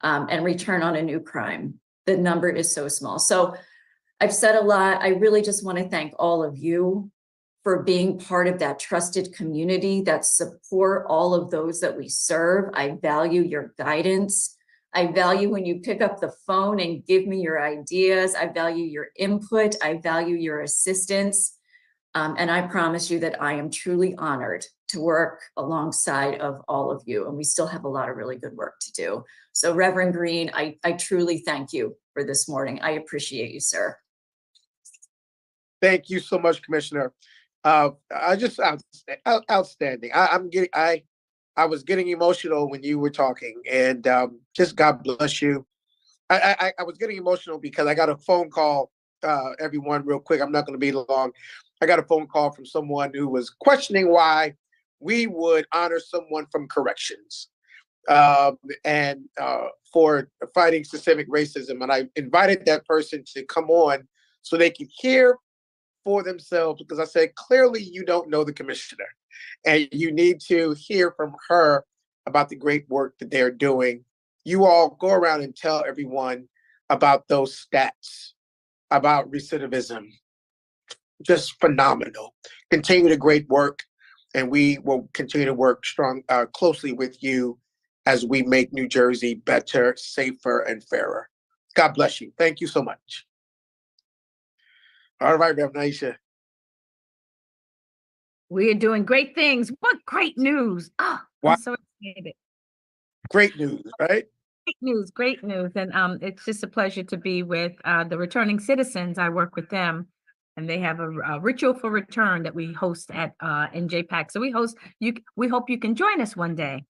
and return on a new crime. The number is so small. So I've said a lot. I really just want to thank all of you for being part of that trusted community that support all of those that we serve. I value your guidance. I value when you pick up the phone and give me your ideas. I value your input. I value your assistance. And I promise you that I am truly honored to work alongside of all of you. And we still have a lot of really good work to do. So Reverend Green, I truly thank you for this morning. I appreciate you, sir. Thank you so much, Commissioner. Outstanding. I was getting emotional when you were talking, and just God bless you. I was getting emotional because I got a phone call. Everyone, real quick, I'm not going to be long. I got a phone call from someone who was questioning why we would honor someone from corrections and for fighting systemic racism. And I invited that person to come on so they could hear for themselves, because I said, clearly you don't know the commissioner and you need to hear from her about the great work that they're doing. You all go around and tell everyone about those stats, about recidivism. Just phenomenal. Continue the great work, and we will continue to work closely with you as we make New Jersey better, safer, and fairer. God bless you. Thank you so much. All right, Reverend Aisha. We are doing great things. What great news. Oh, Wow. I'm so excited. Great news, right? Great news, great news. And it's just a pleasure to be with the returning citizens. I work with them, and they have a ritual for return that we host at NJPAC. So we hope you can join us one day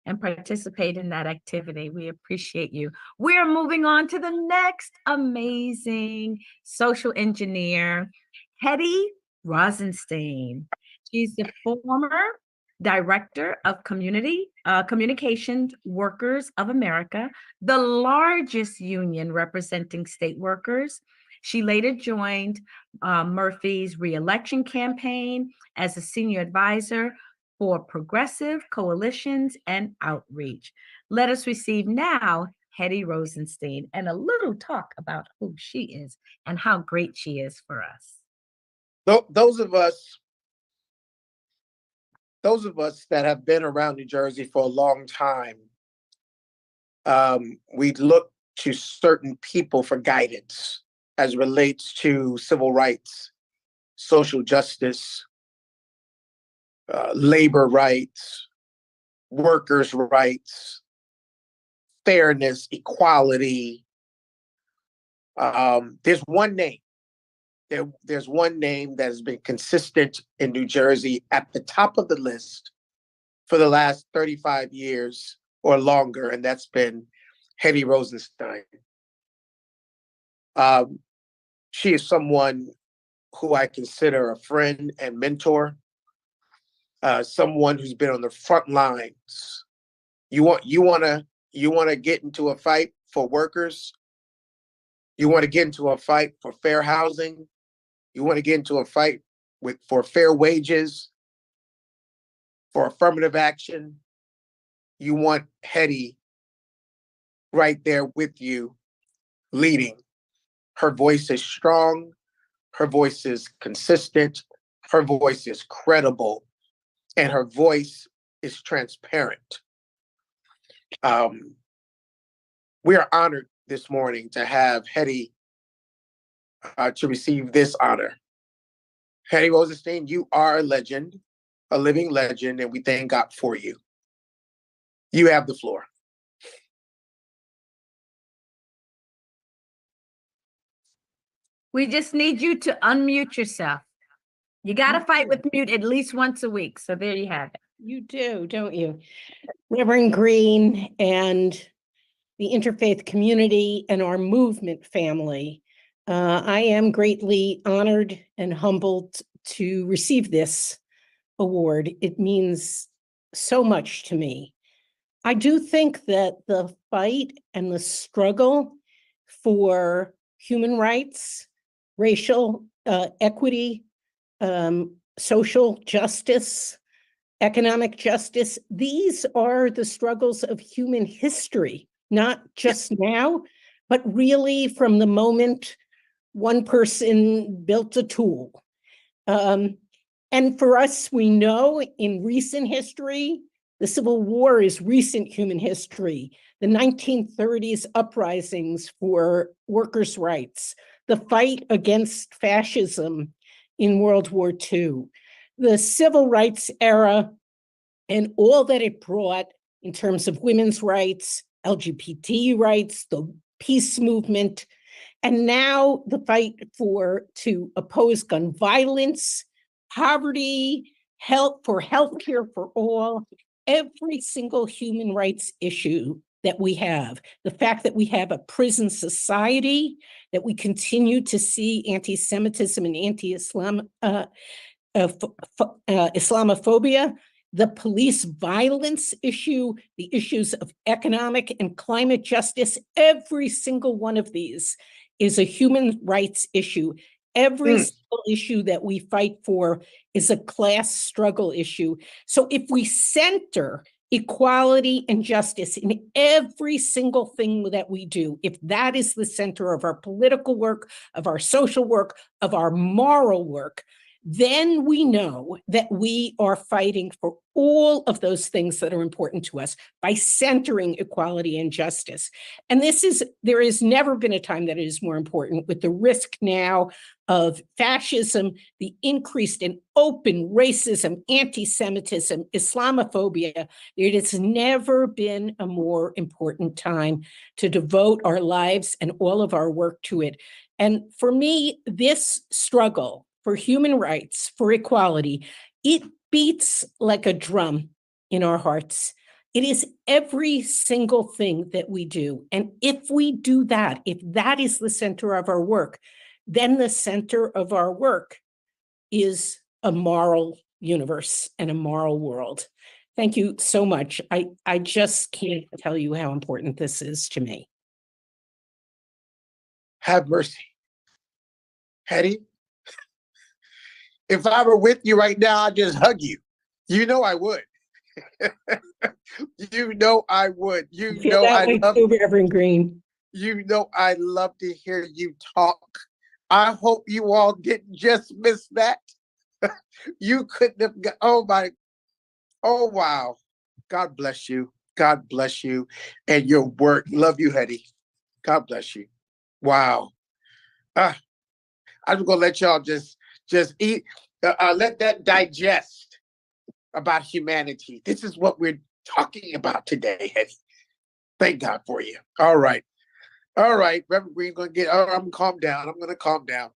and participate in that activity. We appreciate you. We're moving on to the next amazing social engineer, Hetty Rosenstein. She's the former Director of Communications Workers of America, the largest union representing state workers. She later joined Murphy's re-election campaign as a senior advisor for progressive coalitions and outreach. Let us receive now Hetty Rosenstein and a little talk about who she is and how great she is for us. Those of us that have been around New Jersey for a long time, we look to certain people for guidance as relates to civil rights, social justice, labor rights, workers' rights, fairness, equality. There's one name. There's one name that has been consistent in New Jersey at the top of the list for the last 35 years or longer, and that's been Hetty Rosenstein. She is someone who I consider a friend and mentor, someone who's been on the front lines. You want to get into a fight for workers? You want to get into a fight for fair housing? You want to get into a fight for fair wages, for affirmative action? You want Hetty right there with you, leading. Her voice is strong. Her voice is consistent. Her voice is credible. And her voice is transparent. We are honored this morning to have Hetty to receive this honor. Hetty Rosenstein, you are a legend, a living legend, and we thank God for you. You have the floor. We just need you to unmute yourself. You got to fight with mute at least once a week. So there you have it. You do, don't you? Reverend Green and the Interfaith community and our movement family, I am greatly honored and humbled to receive this award. It means so much to me. I do think that the fight and the struggle for human rights, racial equity, social justice, economic justice, these are the struggles of human history, not just now, but really from the moment one person built a tool. And for us, we know in recent history, the Civil War is recent human history. The 1930s uprisings for workers' rights, the fight against fascism in World War II, the civil rights era, and all that it brought in terms of women's rights, LGBT rights, the peace movement, and now the fight to oppose gun violence, poverty, healthcare for all, every single human rights issue that we have, the fact that we have a prison society, that we continue to see anti-Semitism and Islamophobia, the police violence issue, the issues of economic and climate justice, every single one of these is a human rights issue. Every single issue that we fight for is a class struggle issue. So if we center equality and justice in every single thing that we do, if that is the center of our political work, of our social work, of our moral work, then we know that we are fighting for all of those things that are important to us by centering equality and justice. And there has never been a time that it is more important with the risk now of fascism, the increased and open racism, anti-Semitism, Islamophobia. It has never been a more important time to devote our lives and all of our work to it. And for me, this struggle for human rights, for equality, it beats like a drum in our hearts. It is every single thing that we do. And if we do that, if that is the center of our work, then the center of our work is a moral universe and a moral world. Thank you so much. I just can't tell you how important this is to me. Have mercy. Hetty, if I were with you right now, I'd just hug you. You know I would. You know I would. You know I love you, Reverend Green. You know I love to hear you talk. I hope you all didn't just miss that. You couldn't have got, oh wow. God bless you. God bless you and your work. Love you, Hetty. God bless you. Wow. I'm gonna let y'all just eat, let that digest about humanity. This is what we're talking about today, Hetty. Thank God for you. All right. Reverend Green gonna get. Oh, I'm calm down. I'm gonna calm down.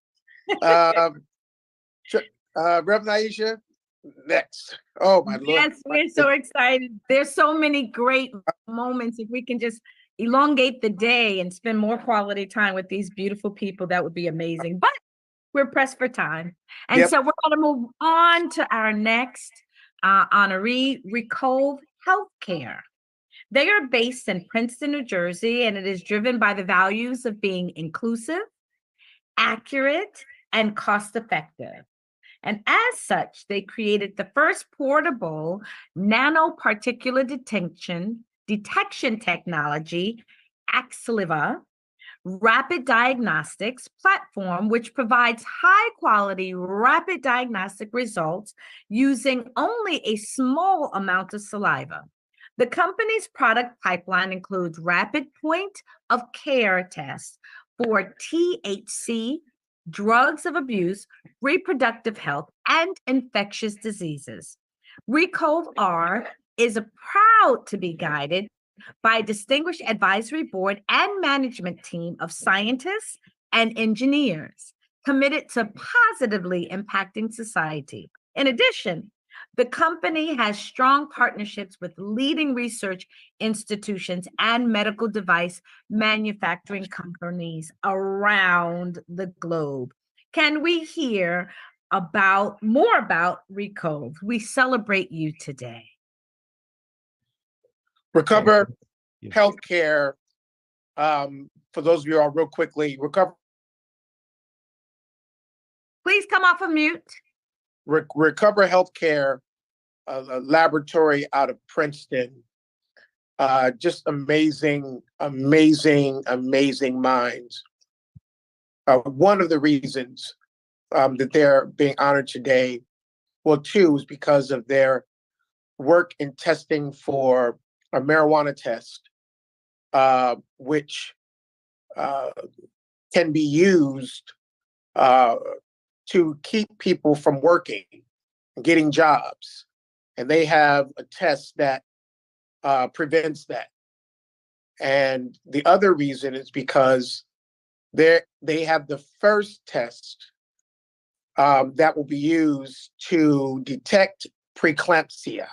Reverend Aisha, next. Oh my Lord. Yes, we're so excited. There's so many great moments. If we can just elongate the day and spend more quality time with these beautiful people, that would be amazing. But we're pressed for time. And Yep. so we're going to move on to our next honoree, Recove Healthcare. They are based in Princeton, New Jersey, and it is driven by the values of being inclusive, accurate, and cost-effective. And as such, they created the first portable nanoparticulate detection technology, Axliva, rapid diagnostics platform, which provides high quality rapid diagnostic results using only a small amount of saliva. The company's product pipeline includes rapid point of care tests for THC, drugs of abuse, reproductive health, and infectious diseases. Recove R is proud to be guided by a distinguished advisory board and management team of scientists and engineers committed to positively impacting society. In addition, the company has strong partnerships with leading research institutions and medical device manufacturing companies around the globe. Can we hear more about Recove? We celebrate you today. Recover Healthcare. For those of you all real quickly, Recover. Please come off of mute. Recover Healthcare, a laboratory out of Princeton. Just amazing minds. One of the reasons that they're being honored today, well, two, is because of their work in testing for a marijuana test, which can be used to keep people from working, getting jobs. And they have a test that prevents that. And the other reason is because they have the first test that will be used to detect preeclampsia,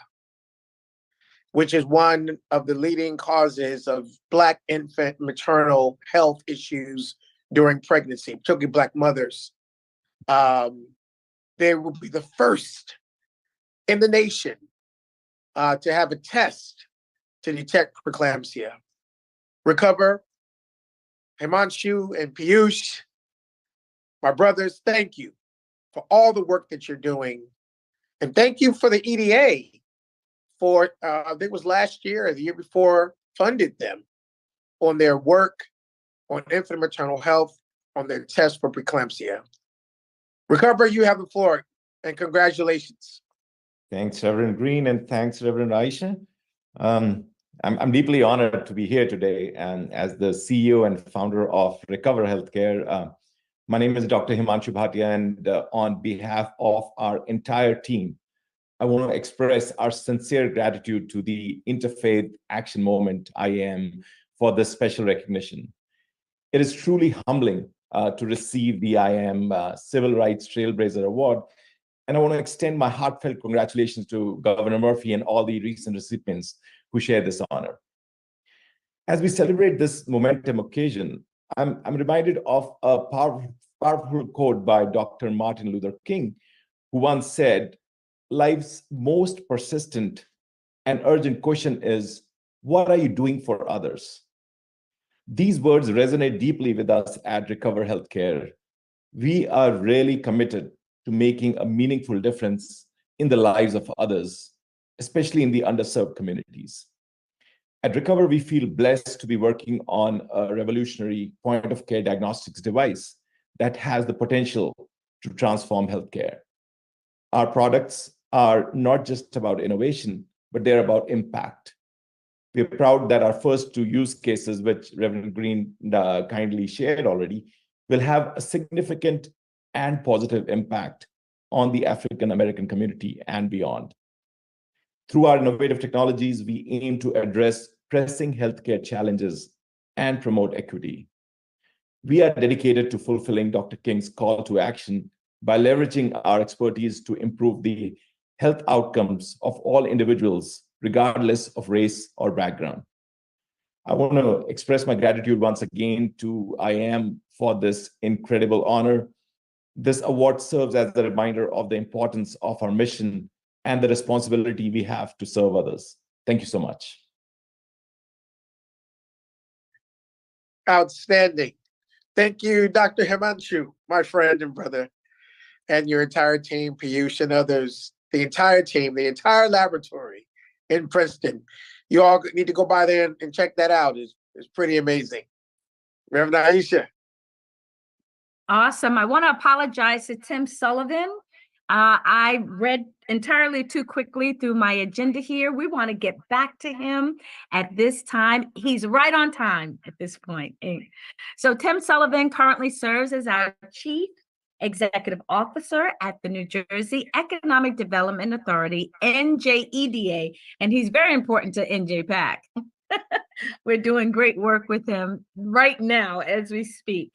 which is one of the leading causes of Black infant maternal health issues during pregnancy, particularly Black mothers. They will be the first in the nation to have a test to detect preeclampsia. Recover, Himanshu and Piyush, my brothers, thank you for all the work that you're doing. And thank you for the EDA for, I think it was last year or the year before, funded them on their work on infant maternal health, on their test for preeclampsia. Recover, you have the floor, and congratulations. Thanks, Reverend Green, and thanks, Reverend Aisha. I'm deeply honored to be here today, and as the CEO and founder of Recover Healthcare. My name is Dr. Himanshu Bhatia, and on behalf of our entire team, I want to express our sincere gratitude to the Interfaith Action Movement, IAM, for this special recognition. It is truly humbling to receive the IAM Civil Rights Trailblazer Award, and I want to extend my heartfelt congratulations to Governor Murphy and all the recent recipients who share this honor. As we celebrate this momentum occasion, I'm reminded of a powerful quote by Dr. Martin Luther King, who once said, "Life's most persistent and urgent question is, what are you doing for others?" These words resonate deeply with us at Recover Healthcare. We are really committed to making a meaningful difference in the lives of others, especially in the underserved communities. At Recover, we feel blessed to be working on a revolutionary point-of-care diagnostics device that has the potential to transform healthcare. Our products are not just about innovation, but they're about impact. We are proud that our first two use cases, which Reverend Green kindly shared already, will have a significant and positive impact on the African American community and beyond. Through our innovative technologies, we aim to address pressing healthcare challenges and promote equity. We are dedicated to fulfilling Dr. King's call to action by leveraging our expertise to improve the health outcomes of all individuals, regardless of race or background. I want to express my gratitude once again to IAM for this incredible honor. This award serves as a reminder of the importance of our mission and the responsibility we have to serve others. Thank you so much. Outstanding. Thank you, Dr. Himanshu, my friend and brother, and your entire team, Piyush and others, the entire team, the entire laboratory in Princeton. You all need to go by there and check that out. It's pretty amazing. Reverend Aisha. Awesome. I want to apologize to Tim Sullivan. I read entirely too quickly through my agenda here. We want to get back to him at this time. He's right on time at this point. So Tim Sullivan currently serves as our Chief Executive Officer at the New Jersey Economic Development Authority, NJEDA, and he's very important to NJPAC. We're doing great work with him right now as we speak.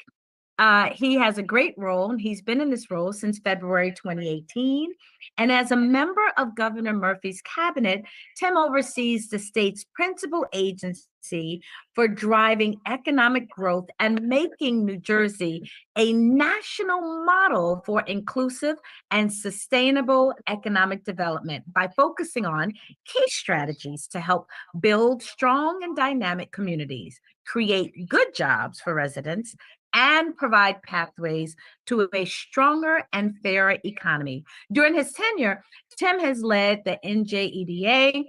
He has a great role, and he's been in this role since February 2018. And as a member of Governor Murphy's cabinet, Tim oversees the state's principal agency for driving economic growth and making New Jersey a national model for inclusive and sustainable economic development by focusing on key strategies to help build strong and dynamic communities, create good jobs for residents, and provide pathways to a stronger and fairer economy. During his tenure, Tim has led the NJEDA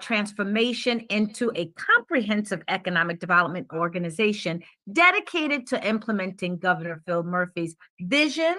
transformation into a comprehensive economic development organization dedicated to implementing Governor Phil Murphy's vision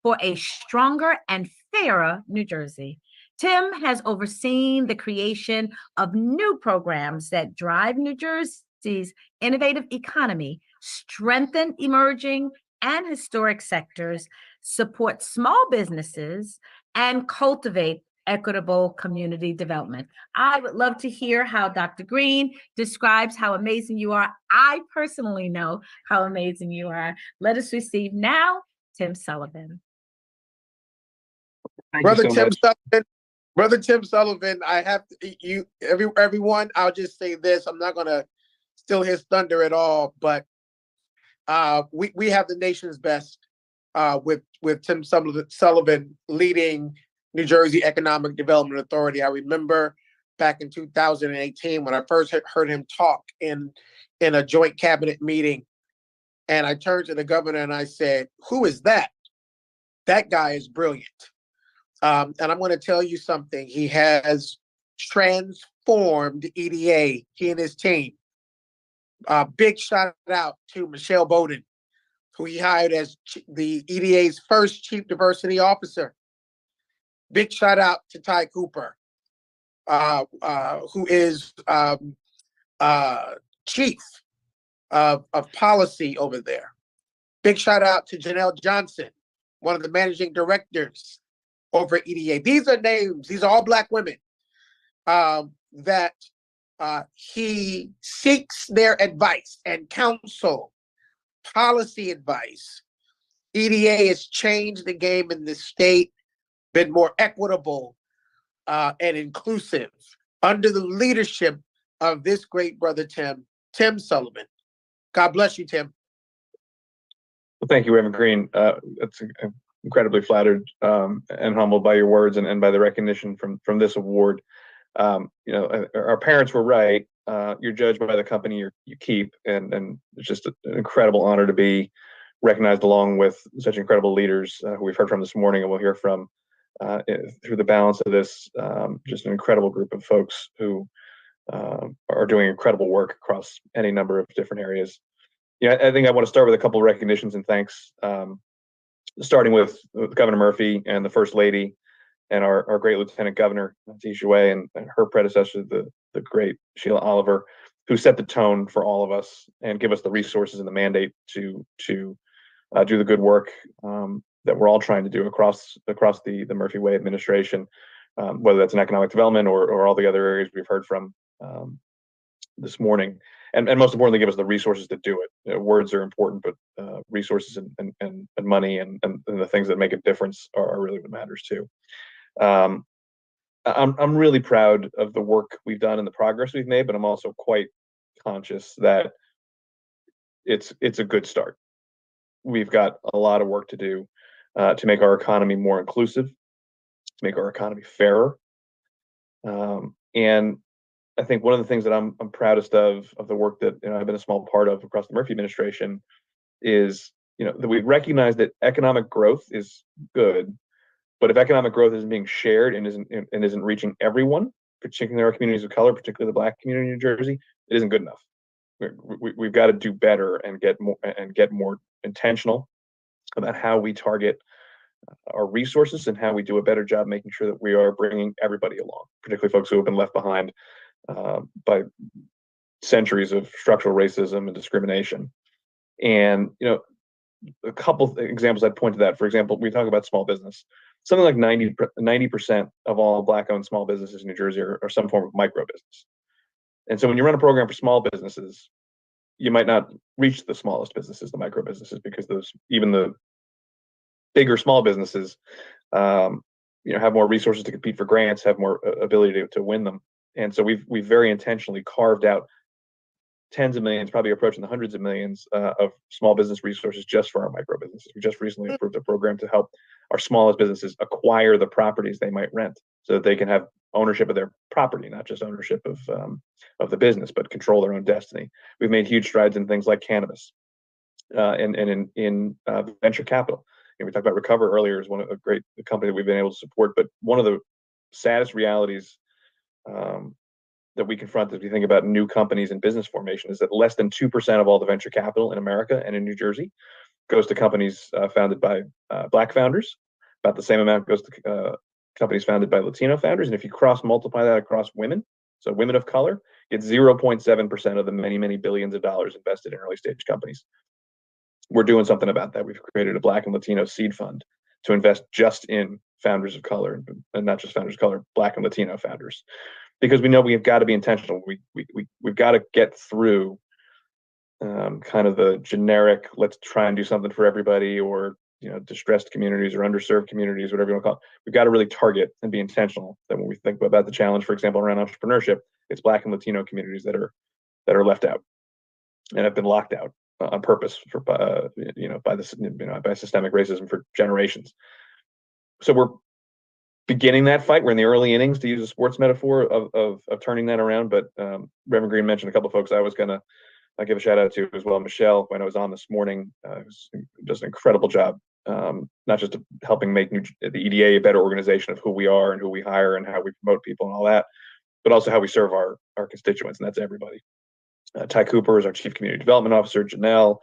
for a stronger and fairer New Jersey. Tim has overseen the creation of new programs that drive New Jersey's innovative economy, strengthen emerging and historic sectors, support small businesses, and cultivate equitable community development. I would love to hear how Dr. Green describes how amazing you are. I personally know how amazing you are. Let us receive now Tim Sullivan. Brother Tim Sullivan, I have to, everyone, I'll just say this. I'm not going to steal his thunder at all, but we have the nation's best with Tim Sullivan leading New Jersey Economic Development Authority. I remember back in 2018 when I first heard him talk in a joint cabinet meeting, and I turned to the governor and I said, "Who is that? That guy is brilliant." And I'm going to tell you something. He has transformed EDA, he and his team. Big shout out to Michelle Bowden, who he hired as the EDA's first Chief Diversity Officer. Big shout out to Ty Cooper, who is Chief of Policy over there. Big shout out to Janelle Johnson, one of the Managing Directors over EDA. These are names, these are all Black women that he seeks their advice and counsel, policy advice. EDA has changed the game in this state, been more equitable and inclusive under the leadership of this great brother, Tim Sullivan. God bless you, Tim. Well, thank you, Reverend Green. That's incredibly flattered and humbled by your words and by the recognition from this award. Our parents were right. You're judged by the company you keep, and it's just an incredible honor to be recognized along with such incredible leaders who we've heard from this morning and we'll hear from through the balance of this. Just an incredible group of folks who are doing incredible work across any number of different areas. I think I want to start with a couple of recognitions and thanks, starting with Governor Murphy and the First Lady. and our great Lieutenant Governor, Tisha Wei, and her predecessor, the great Sheila Oliver, who set the tone for all of us and give us the resources and the mandate to do the good work that we're all trying to do across the Murphy Way administration, whether that's in economic development or all the other areas we've heard from this morning, and most importantly, give us the resources to do it. You know, words are important, but resources and money and the things that make a difference are really what matters too. I'm really proud of the work we've done and the progress we've made, but I'm also quite conscious that it's a good start. We've got a lot of work to do to make our economy more inclusive, to make our economy fairer, and I think one of the things that I'm proudest of the work that I've been a small part of across the Murphy administration is that we recognize that economic growth is good, but if economic growth isn't being shared and isn't reaching everyone, particularly our communities of color, particularly the Black community in New Jersey, it isn't good enough. We've got to do better and get more intentional about how we target our resources and how we do a better job making sure that we are bringing everybody along, particularly folks who have been left behind by centuries of structural racism and discrimination. And a couple examples I'd point to that. For example, we talk about small business. Something like 90% of all Black-owned small businesses in New Jersey are some form of micro business. And so when you run a program for small businesses, you might not reach the smallest businesses, the micro businesses, because even the bigger small businesses have more resources to compete for grants, have more ability to win them. And so we've very intentionally carved out tens of millions, probably approaching the hundreds of millions of small business resources just for our micro businesses. We just recently approved a program to help our smallest businesses acquire the properties they might rent, so that they can have ownership of their property, not just ownership of the business, but control their own destiny. We've made huge strides in things like cannabis and in venture capital. We talked about Recover earlier as a great company that we've been able to support, but one of the saddest realities that we confront as we think about new companies and business formation is that less than 2% of all the venture capital in America and in New Jersey goes to companies founded by Black founders. About the same amount goes to companies founded by Latino founders. And if you multiply that across women, so women of color, it's 0.7% of the many, many billions of dollars invested in early stage companies. We're doing something about that. We've created a Black and Latino seed fund to invest just in founders of color, and not just founders of color, Black and Latino founders, because we know we've got to be intentional. We've got to get through kind of the generic, let's try and do something for everybody, or distressed communities or underserved communities, whatever you want to call it. We've got to really target and be intentional. That when we think about the challenge, for example, around entrepreneurship, it's Black and Latino communities that are left out and have been locked out on purpose by systemic racism for generations. So we're beginning that fight. We're in the early innings, to use a sports metaphor, of turning that around. But Reverend Green mentioned a couple of folks I was going to give a shout out to as well. Michelle, when I was on this morning, does an incredible job, not just helping make the EDA a better organization of who we are and who we hire and how we promote people and all that, but also how we serve our constituents, and that's everybody. Ty Cooper is our Chief Community Development Officer. Janelle,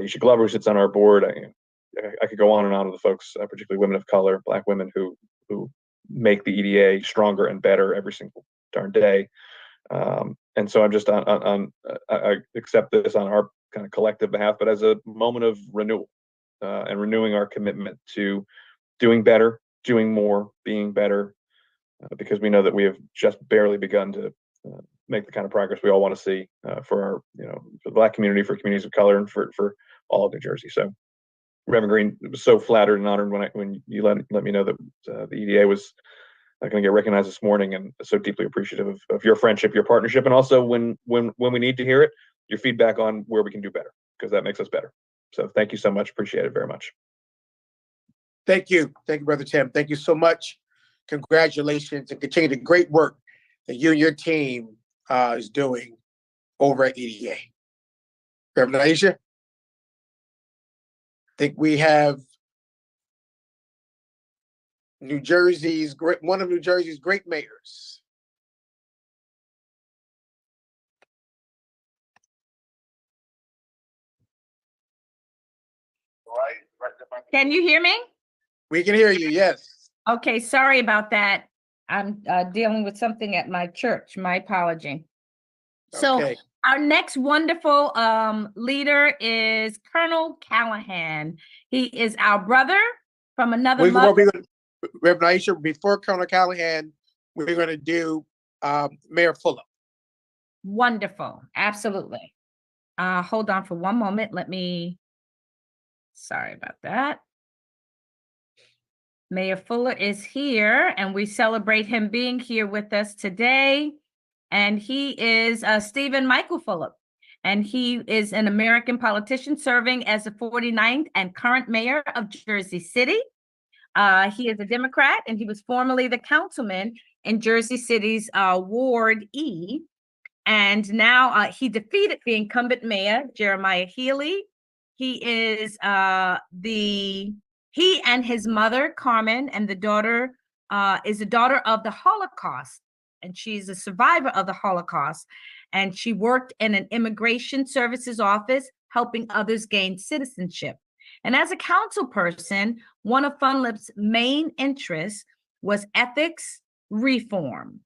Isha Glover, who sits on our board. I could go on and on with the folks, particularly women of color, Black women who make the EDA stronger and better every single darn day. And so I'm just I accept this on our kind of collective behalf, but as a moment of renewal and renewing our commitment to doing better, doing more, being better, because we know that we have just barely begun to make the kind of progress we all want to see for our, for the Black community, for communities of color, and for all of New Jersey. So, Reverend Green, was so flattered and honored when you let me know that the EDA was going to get recognized this morning, and so deeply appreciative of your friendship, your partnership, and also when we need to hear it, your feedback on where we can do better, because that makes us better. So thank you so much. Appreciate it very much. Thank you, Brother Tim. Thank you so much. Congratulations, and continue the great work that you and your team is doing over at EDA. Reverend Aisha, I think we have one of New Jersey's great mayors. Can you hear me? We can hear you, yes. Okay, sorry about that. I'm dealing with something at my church. My apology. So Okay. our next wonderful leader is Colonel Callahan. He is our brother from another mother. Reverend Aisha, before Colonel Callahan, we're going to do Mayor Fulop. Wonderful. Absolutely. Hold on for one moment. Sorry about that. Mayor Fuller is here, and we celebrate him being here with us today. And he is Stephen Michael Fulop, and he is an American politician serving as the 49th and current mayor of Jersey City. He is a Democrat, and he was formerly the councilman in Jersey City's Ward E. And now he defeated the incumbent mayor, Jeremiah Healy. He and his mother, Carmen, and the daughter is a daughter of the Holocaust, and she's a survivor of the Holocaust. And she worked in an immigration services office, helping others gain citizenship. And as a council person, one of Funlip's main interests was ethics reform.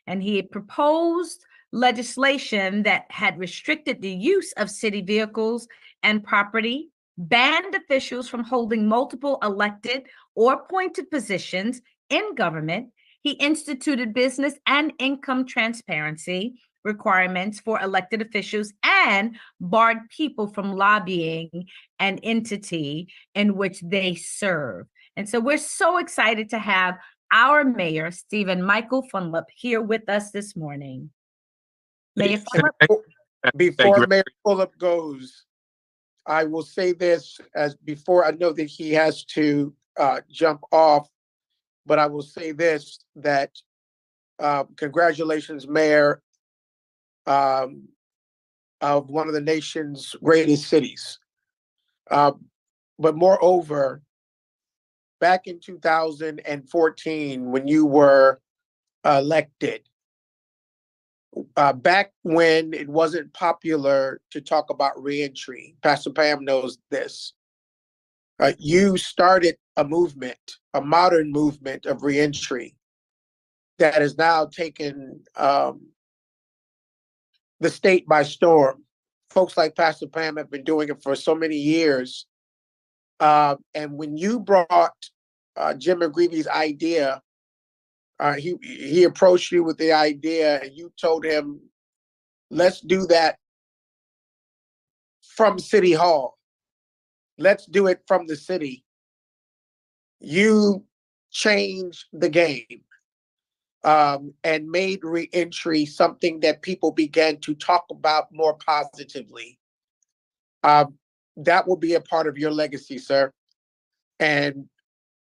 And he had proposed legislation that had restricted the use of city vehicles and property, banned officials from holding multiple elected or appointed positions in government. He instituted business and income transparency requirements for elected officials and barred people from lobbying an entity in which they serve. And so we're so excited to have our mayor, Stephen Michael Funlip, here with us this morning. Mayor Fulop. Before Mayor Fulop goes, I will say this as before. I know that he has to jump off, but I will say this, that congratulations, Mayor, of one of the nation's greatest cities. But moreover, back in 2014, when you were elected, back when it wasn't popular to talk about reentry, Pastor Pam knows this, you started a movement, a modern movement of reentry that has now taken the state by storm. Folks like Pastor Pam have been doing it for so many years. And when you brought Jim McGreevy's idea, he approached you with the idea, and you told him, let's do that from City Hall. Let's do it from the city. You changed the game and made reentry something that people began to talk about more positively. That will be a part of your legacy, sir. And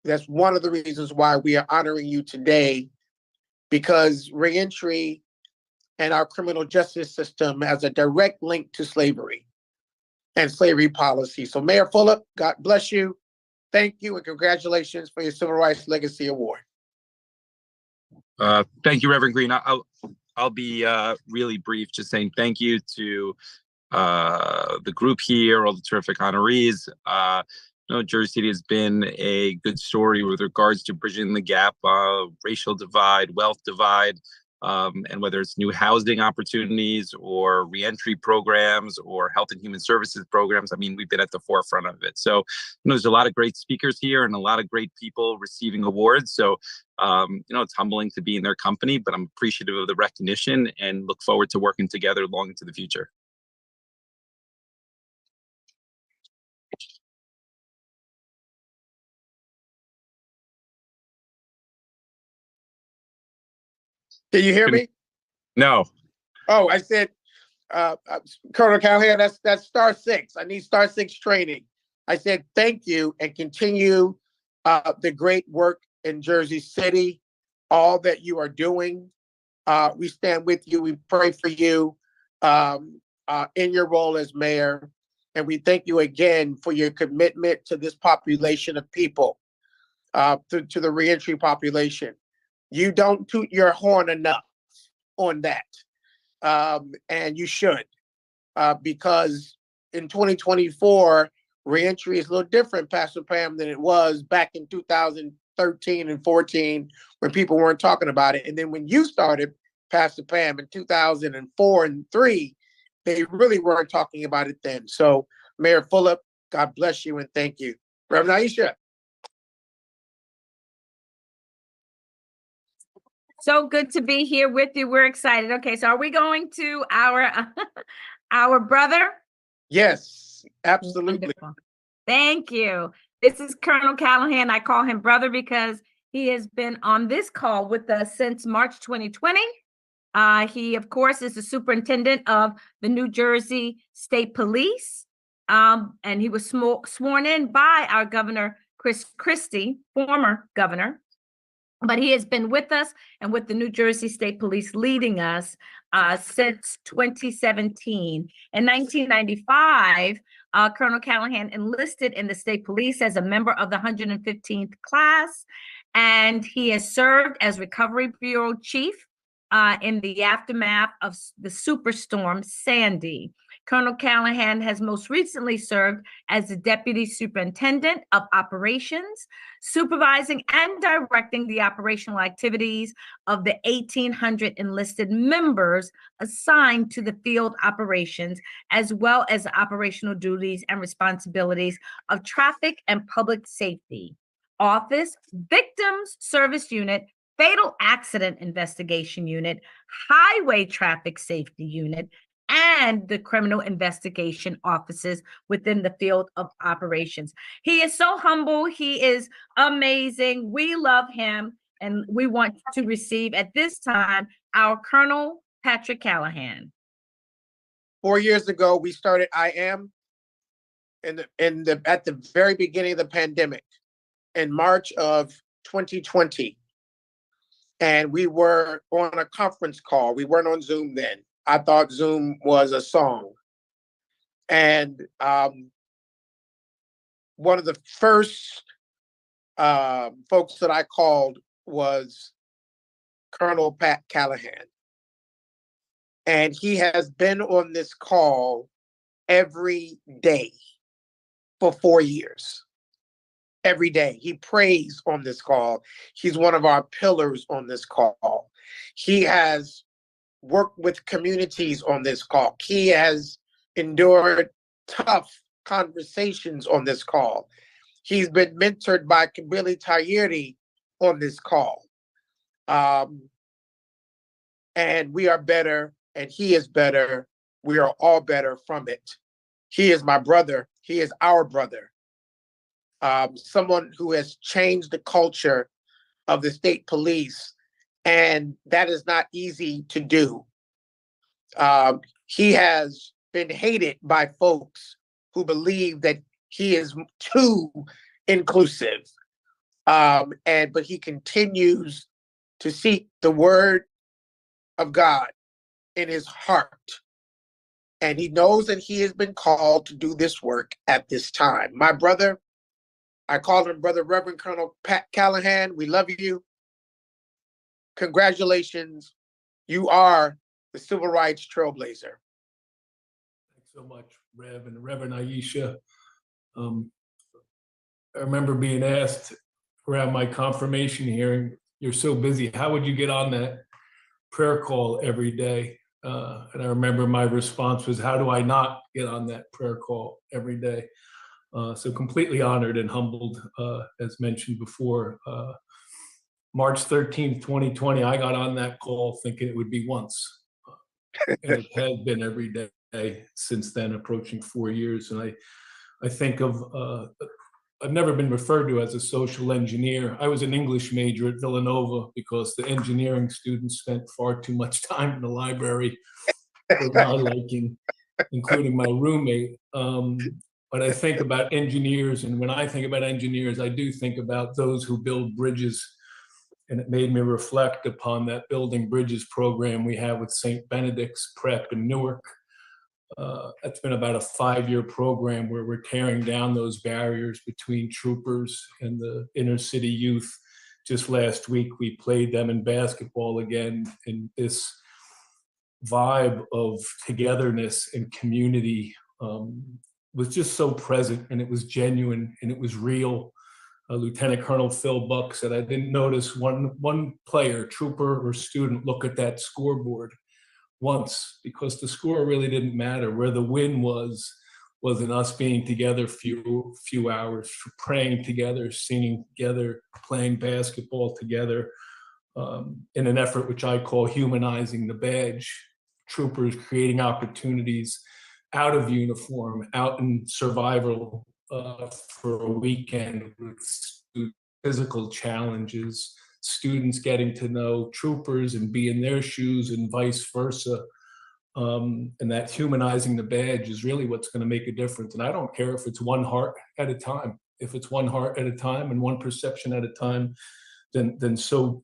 that's one of the reasons why we are honoring you today, because reentry and our criminal justice system has a direct link to slavery and slavery policy. So Mayor Fulop, God bless you. Thank you and congratulations for your Civil Rights Legacy Award. Thank you, Reverend Green. I'll be really brief, just saying thank you to the group here, all the terrific honorees. Jersey City has been a good story with regards to bridging the gap, racial divide, wealth divide, and whether it's new housing opportunities or reentry programs or health and human services programs. I mean, we've been at the forefront of it. So there's a lot of great speakers here and a lot of great people receiving awards. So, it's humbling to be in their company, but I'm appreciative of the recognition and look forward to working together long into the future. Can you hear me? No. Oh, I said, Colonel Callahan, that's star 6. I need star 6 training. I said, thank you and continue the great work in Jersey City, all that you are doing. We stand with you. We pray for you in your role as mayor. And we thank you again for your commitment to this population of people, to the reentry population. You don't toot your horn enough on that. And you should, because in 2024, reentry is a little different, Pastor Pam, than it was back in 13 and 14 when people weren't talking about it. And then when you started, Pastor Pam, in 2004 and 3, they really weren't talking about it then. So Mayor Fulop, God bless you and thank you. Reverend Aisha. So good to be here with you. We're excited. Okay, so are we going to our our brother? Yes, absolutely. Wonderful. Thank you. This is Colonel Callahan. I call him brother because he has been on this call with us since March 2020. He, of course, is the superintendent of the New Jersey State Police. And he was sworn in by our governor, Chris Christie, former governor. But he has been with us and with the New Jersey State Police leading us since 2017. In 1995, Colonel Callahan enlisted in the state police as a member of the 115th class, and he has served as Recovery Bureau Chief in the aftermath of the Superstorm Sandy. Colonel Callahan has most recently served as the Deputy Superintendent of Operations, supervising and directing the operational activities of the 1,800 enlisted members assigned to the field operations, as well as the operational duties and responsibilities of Traffic and Public Safety, Office, Victims Service Unit, Fatal Accident Investigation Unit, Highway Traffic Safety Unit, and the criminal investigation offices within the field of operations. He is so humble. He is amazing. We love him, and we want to receive at this time our Colonel Patrick Callahan. 4 years ago, we started IAM at the very beginning of the pandemic in March of 2020. And we were on a conference call. We weren't on Zoom then. I thought Zoom was a song. And one of the first folks that I called was Colonel Pat Callahan. And he has been on this call every day for 4 years. Every day. He prays on this call. He's one of our pillars on this call. He has worked with communities on this call. He has endured tough conversations on this call. He's been mentored by Kabili Tayeri on this call. And we are better, and he is better. We are all better from it. He is my brother. He is our brother. Someone who has changed the culture of the state police, and that is not easy to do. He has been hated by folks who believe that he is too inclusive, but he continues to seek the word of God in his heart, and he knows that he has been called to do this work at this time. My brother, I call him Brother Reverend Colonel Pat Callahan. We love you. Congratulations. You are the Civil Rights Trailblazer. Thanks so much, Rev and Reverend Aisha. I remember being asked around my confirmation hearing, you're so busy, how would you get on that prayer call every day? And I remember my response was, how do I not get on that prayer call every day? So completely honored and humbled, as mentioned before. March 13th, 2020, I got on that call thinking it would be once. And it has been every day since then, approaching 4 years. And I think of, I've never been referred to as a social engineer. I was an English major at Villanova because the engineering students spent far too much time in the library for my liking, including my roommate. But I think about engineers, and when I think about engineers, I do think about those who build bridges. And it made me reflect upon that Building Bridges program we have with St. Benedict's Prep in Newark. That's been about a 5-year program where we're tearing down those barriers between troopers and the inner city youth. Just last week, we played them in basketball again, and this vibe of togetherness and community was just so present, and it was genuine, and it was real. Lieutenant Colonel Phil Buck said, I didn't notice one player, trooper or student look at that scoreboard once, because the score really didn't matter. Where the win was in us being together few hours, praying together, singing together, playing basketball together, in an effort which I call humanizing the badge. Troopers creating opportunities out of uniform, out in survival for a weekend with physical challenges, students getting to know troopers and be in their shoes and vice versa. And that humanizing the badge is really what's going to make a difference. And I don't care if it's one heart at a time. If it's one heart at a time and one perception at a time, then so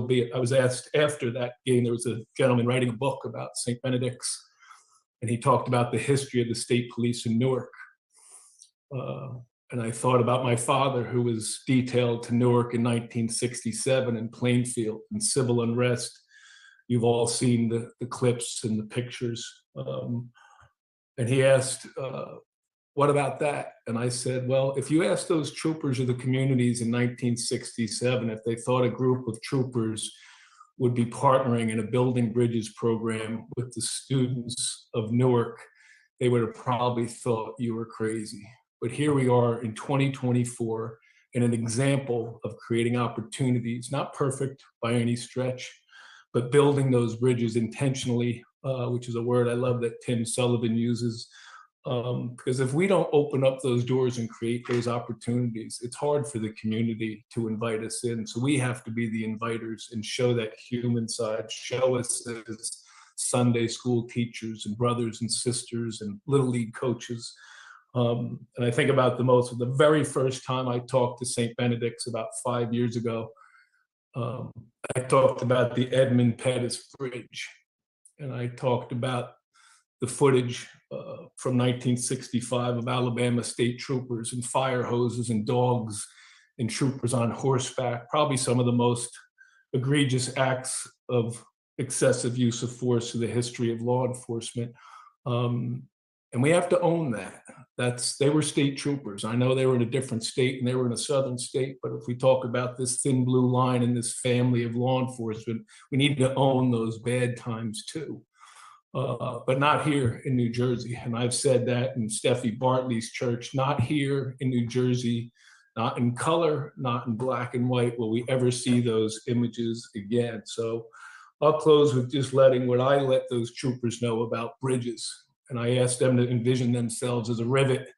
be it. I was asked after that game, there was a gentleman writing a book about St. Benedict's, and he talked about the history of the state police in Newark. And I thought about my father, who was detailed to Newark in 1967 in Plainfield in civil unrest. You've all seen the clips and the pictures. And he asked, what about that? And I said, well, if you asked those troopers of the communities in 1967 if they thought a group of troopers would be partnering in a building bridges program with the students of Newark, they would have probably thought you were crazy. But here we are in 2024 in an example of creating opportunities, not perfect by any stretch, but building those bridges intentionally, which is a word I love that Tim Sullivan uses. Because if we don't open up those doors and create those opportunities, it's hard for the community to invite us in. So we have to be the inviters and show that human side, show us as Sunday school teachers and brothers and sisters and Little League coaches. And I think about the very first time I talked to St. Benedict's about 5 years ago, I talked about the Edmund Pettus Bridge. And I talked about the footage from 1965 of Alabama state troopers and fire hoses and dogs and troopers on horseback, probably some of the most egregious acts of excessive use of force in the history of law enforcement. And we have to own that. They were state troopers. I know they were in a different state and they were in a southern state, but if we talk about this thin blue line and this family of law enforcement, we need to own those bad times too. But not here in New Jersey. And I've said that in Steffi Bartley's church, not here in New Jersey, not in color, not in black and white will we ever see those images again. So I'll close with just letting what I let those troopers know about bridges. And I asked them to envision themselves as a rivet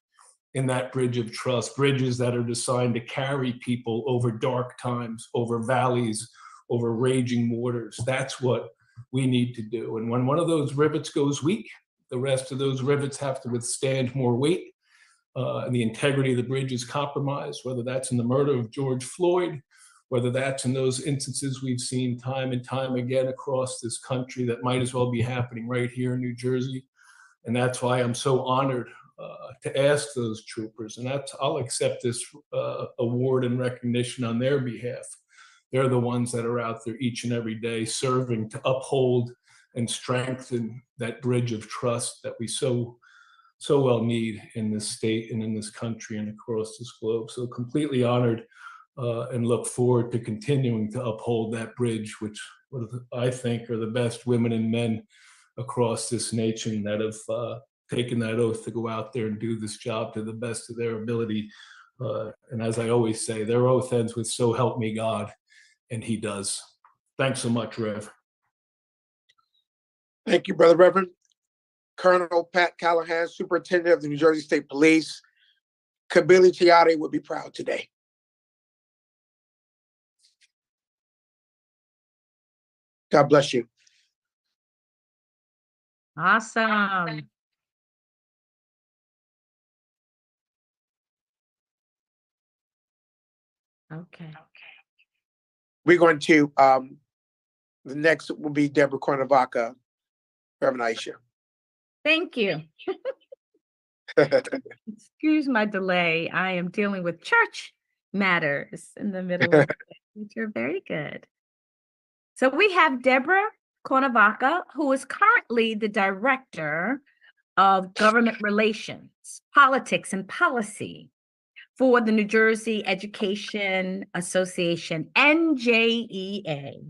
in that bridge of trust, bridges that are designed to carry people over dark times, over valleys, over raging waters. That's what we need to do. And when one of those rivets goes weak, the rest of those rivets have to withstand more weight. And the integrity of the bridge is compromised, whether that's in the murder of George Floyd, whether that's in those instances we've seen time and time again across this country that might as well be happening right here in New Jersey. And that's why I'm so honored to ask those troopers, and I'll accept this award and recognition on their behalf. They're the ones that are out there each and every day serving to uphold and strengthen that bridge of trust that we so well need in this state and in this country and across this globe. So completely honored and look forward to continuing to uphold that bridge, which I think are the best women and men across this nation that have taken that oath to go out there and do this job to the best of their ability. And as I always say, their oath ends with "So help me God," and he does. Thanks so much, Rev. Thank you, Brother Reverend. Colonel Pat Callahan, Superintendent of the New Jersey State Police. Kabili Tiare would be proud today. God bless you. Awesome. Okay. We're going to, the next will be Deborah Cuernavaca, Reverend Aisha. Thank you. Excuse my delay. I am dealing with church matters in the middle of it, which are very good. So we have Deborah Cuernavaca, who is currently the Director of Government Relations, Politics, and Policy for the New Jersey Education Association, NJEA.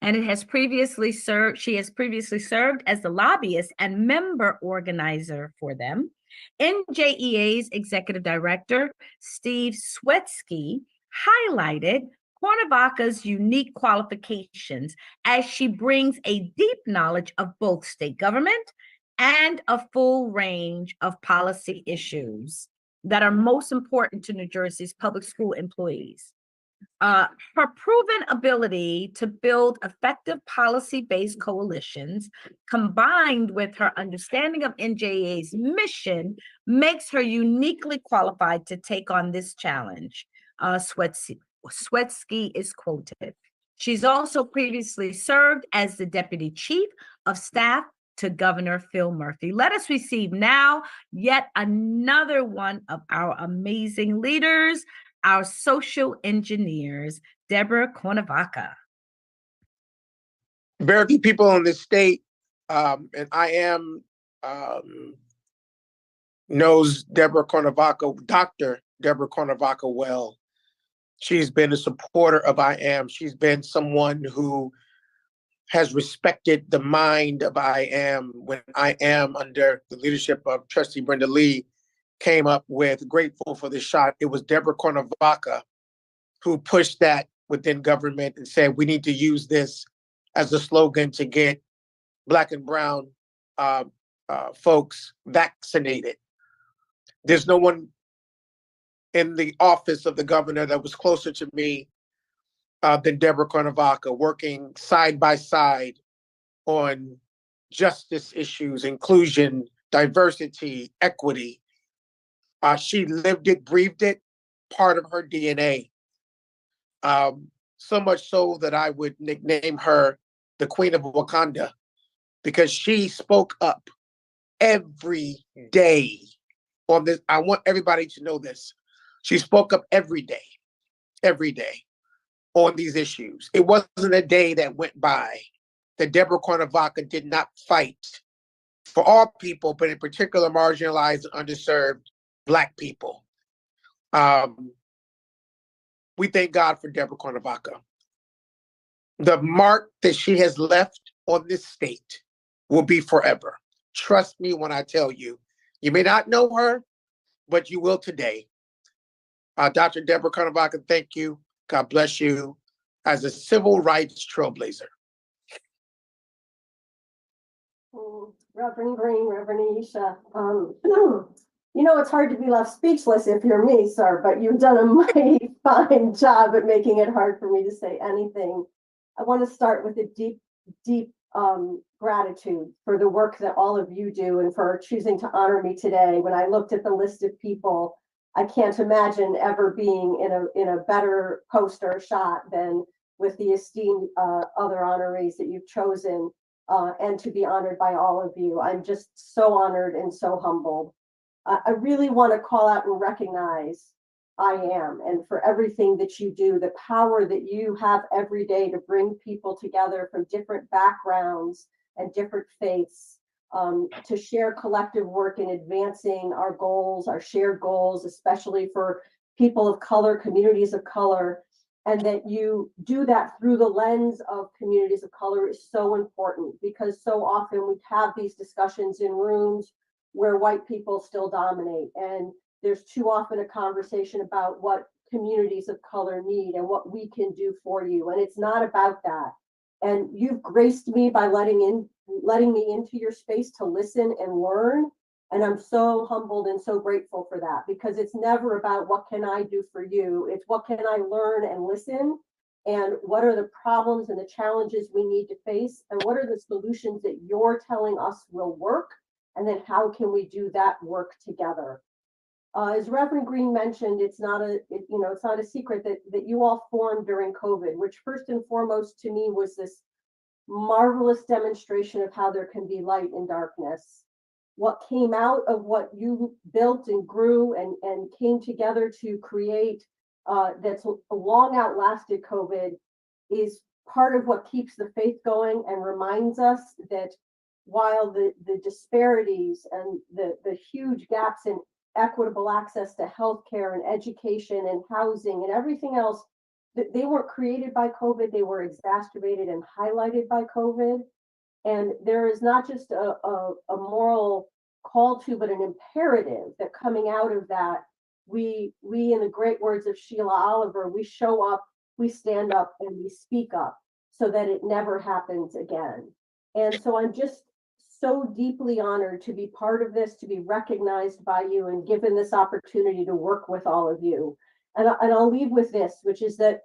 And she has previously served as the lobbyist and member organizer for them. NJEA's executive director, Steve Swetsky, highlighted Cuernavaca's unique qualifications as she brings a deep knowledge of both state government and a full range of policy issues that are most important to New Jersey's public school employees. Her proven ability to build effective policy-based coalitions, combined with her understanding of NJEA's mission, makes her uniquely qualified to take on this challenge. Swetsky is quoted. She's also previously served as the Deputy Chief of Staff to Governor Phil Murphy. Let us receive now yet another one of our amazing leaders, our social engineers, Deborah Cuernavaca. Very few people in this state, and IAM knows Deborah Cuernavaca, Dr. Deborah Cuernavaca well. She's been a supporter of IAM. She's been someone who has respected the mind of IAM when IAM, under the leadership of Trustee Brenda Lee, came up with Grateful for the Shot. It was Deborah Cuernavaca who pushed that within government and said, we need to use this as a slogan to get Black and brown folks vaccinated. There's no one in the office of the governor that was closer to me than Deborah Cuernavaca, working side by side on justice issues, inclusion, diversity, equity. She lived it, breathed it, part of her DNA. So much so that I would nickname her the Queen of Wakanda, because she spoke up every day on this. I want everybody to know this. She spoke up every day on these issues. It wasn't a day that went by that Deborah Cuernavaca did not fight for all people, but in particular marginalized and underserved Black people. We thank God for Deborah Cuernavaca. The mark that she has left on this state will be forever. Trust me when I tell you. You may not know her, but you will today. Dr. Deborah Cuernavaca, thank you. God bless you as a civil rights trailblazer. Reverend Green, Reverend Aisha, you know, it's hard to be left speechless if you're me, sir, but you've done a mighty fine job at making it hard for me to say anything. I want to start with a deep, deep gratitude for the work that all of you do and for choosing to honor me today. When I looked at the list of people, I can't imagine ever being in a better post or shot than with the esteemed other honorees that you've chosen, and to be honored by all of you. I'm just so honored and so humbled. I really want to call out and recognize IAM and for everything that you do, the power that you have every day to bring people together from different backgrounds and different faiths, to share collective work in advancing our goals, our shared goals, especially for people of color, communities of color, and that you do that through the lens of communities of color is so important, because so often we have these discussions in rooms where white people still dominate, and there's too often a conversation about what communities of color need and what we can do for you, and it's not about that. And you've graced me by letting me into your space to listen and learn. And I'm so humbled and so grateful for that, because it's never about what can I do for you. It's what can I learn and listen, and what are the problems and the challenges we need to face, and what are the solutions that you're telling us will work, and then how can we do that work together. As Reverend Green mentioned, it's not a secret that you all formed during COVID, which first and foremost to me was this marvelous demonstration of how there can be light in darkness. What came out of what you built and grew and came together to create, that's long outlasted COVID, is part of what keeps the faith going and reminds us that while the disparities and the huge gaps in equitable access to healthcare and education and housing and everything else, they weren't created by COVID, they were exacerbated and highlighted by COVID. And there is not just a moral call to, but an imperative that coming out of that, we in the great words of Sheila Oliver, we show up, we stand up, and we speak up so that it never happens again. And so I'm just so deeply honored to be part of this, to be recognized by you and given this opportunity to work with all of you. And I'll leave with this, which is that,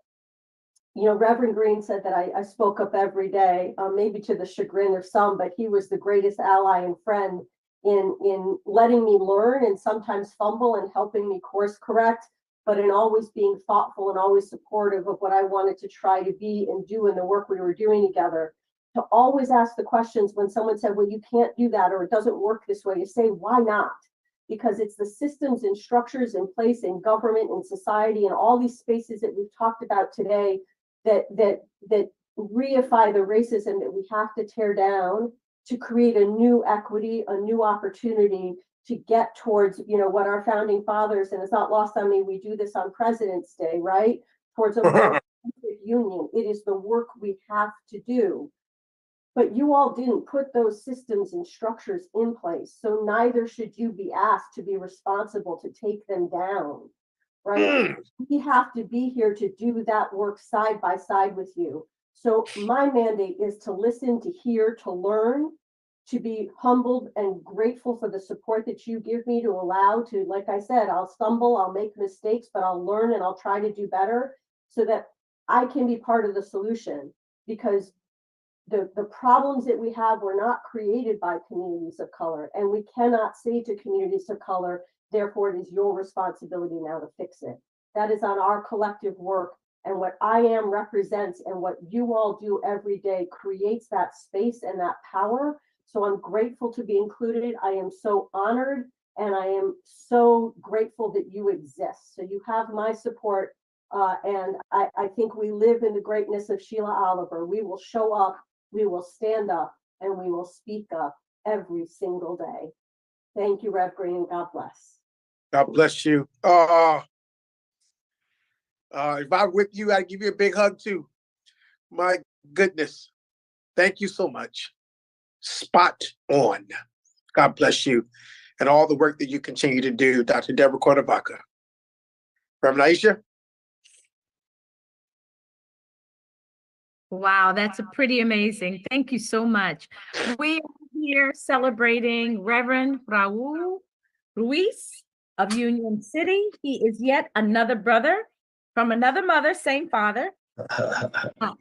you know, Reverend Green said that I spoke up every day, maybe to the chagrin of some, but he was the greatest ally and friend in letting me learn and sometimes fumble and helping me course correct, but in always being thoughtful and always supportive of what I wanted to try to be and do in the work we were doing together. To always ask the questions when someone said, well, you can't do that, or it doesn't work this way, to say, why not? Because it's the systems and structures in place in government and society and all these spaces that we've talked about today that reify the racism that we have to tear down to create a new equity, a new opportunity to get towards, you know, what our founding fathers, and it's not lost on me, we do this on President's Day, right? Towards a more union. It is the work we have to do. But you all didn't put those systems and structures in place. So neither should you be asked to be responsible to take them down, right? We have to be here to do that work side by side with you. So my mandate is to listen, to hear, to learn, to be humbled and grateful for the support that you give me, to allow to, like I said, I'll stumble, I'll make mistakes, but I'll learn and I'll try to do better so that I can be part of the solution. Because the problems that we have were not created by communities of color, and we cannot say to communities of color, therefore it is your responsibility now to fix it. That is on our collective work, and what IAM represents and what you all do every day creates that space and that power. So I'm grateful to be included. I am so honored, and I am so grateful that you exist. So you have my support, and I think we live in the greatness of Sheila Oliver. We will show up, we will stand up, and we will speak up every single day. Thank you, Rev Green, and God bless. God bless you. If I'm with you, I'd give you a big hug too. My goodness. Thank you so much. Spot on. God bless you. And all the work that you continue to do, Dr. Deborah Cordavaca. Reverend Aisha? Wow, that's a pretty amazing. Thank you so much. We are here celebrating Reverend Raul Ruiz of Union City. He is yet another brother from another mother, same father,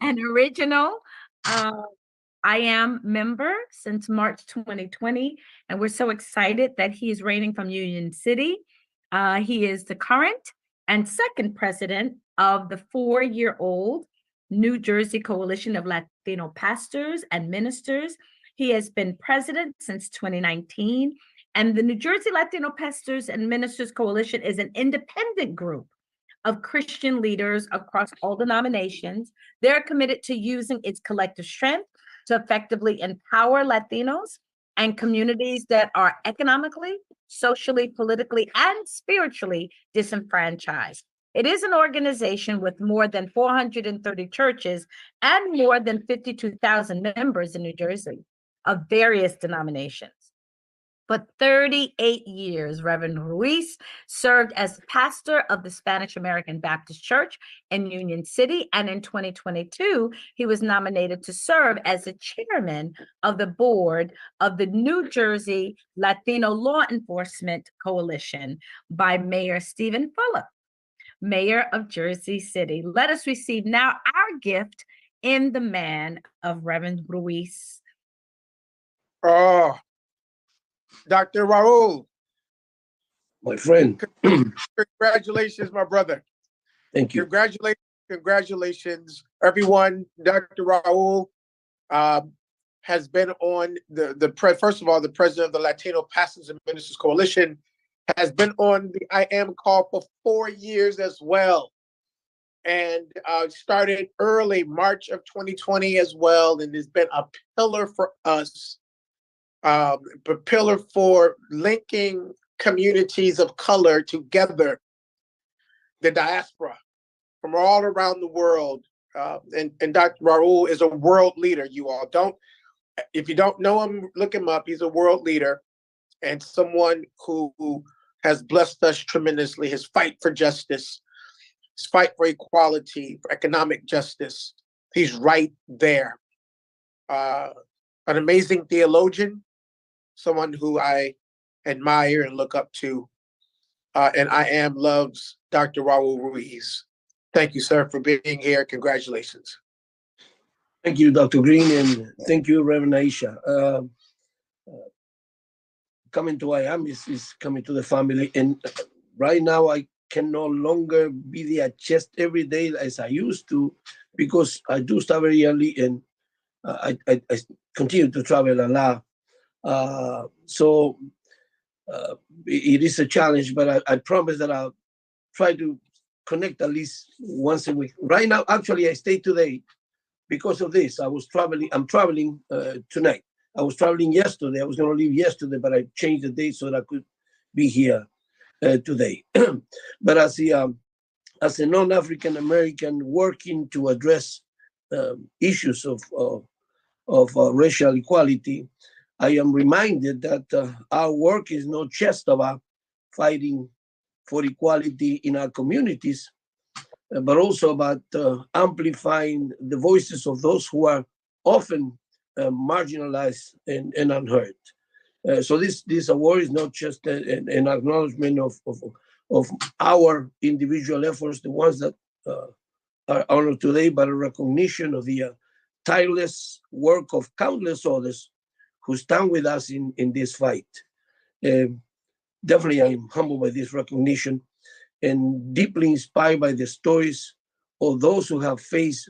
an original IAM member since March 2020. And we're so excited that he is reigning from Union City. He is the current and second president of the 4-year-old New Jersey Coalition of Latino Pastors and Ministers. He has been president since 2019. And the New Jersey Latino Pastors and Ministers Coalition is an independent group of Christian leaders across all denominations. They're committed to using its collective strength to effectively empower Latinos and communities that are economically, socially, politically, and spiritually disenfranchised. It is an organization with more than 430 churches and more than 52,000 members in New Jersey of various denominations. For 38 years, Reverend Ruiz served as pastor of the Spanish American Baptist Church in Union City, and in 2022, he was nominated to serve as the chairman of the board of the New Jersey Latino Law Enforcement Coalition by Mayor Stephen Fulop, Mayor of Jersey City. Let us receive now our gift in the man of Reverend Ruiz. Oh, Dr. Raul. My friend. Congratulations, my brother. Thank you. Congratulations, everyone. Dr. Raul has been on first of all, the president of the Latino Pastors and Ministers Coalition, has been on the I Am call for 4 years as well. And started early March of 2020 as well, and has been a pillar for us, a pillar for linking communities of color together, the diaspora from all around the world. And Dr. Raul is a world leader, you all. If you don't know him, look him up. He's a world leader and someone who has blessed us tremendously. His fight for justice, his fight for equality, for economic justice. He's right there. An amazing theologian, someone who I admire and look up to. And IAM loves Dr. Raul Ruiz. Thank you, sir, for being here. Congratulations. Thank you, Dr. Green, and thank you, Reverend Aisha. Coming to IAM is coming to the family, and right now I can no longer be there just every day as I used to, because I do start very early, and I continue to travel a lot. So it is a challenge, but I promise that I'll try to connect at least once a week. Right now, actually, I stayed today because of this. I'm traveling tonight. I was traveling yesterday. I was going to leave yesterday, but I changed the date so that I could be here today. But as a non-African American working to address issues of racial equality, I am reminded that our work is not just about fighting for equality in our communities, but also about amplifying the voices of those who are often marginalized and unheard. So this award is not just an acknowledgement of our individual efforts, the ones that are honored today, but a recognition of the tireless work of countless others who stand with us in this fight. Definitely, I'm humbled by this recognition and deeply inspired by the stories of those who have faced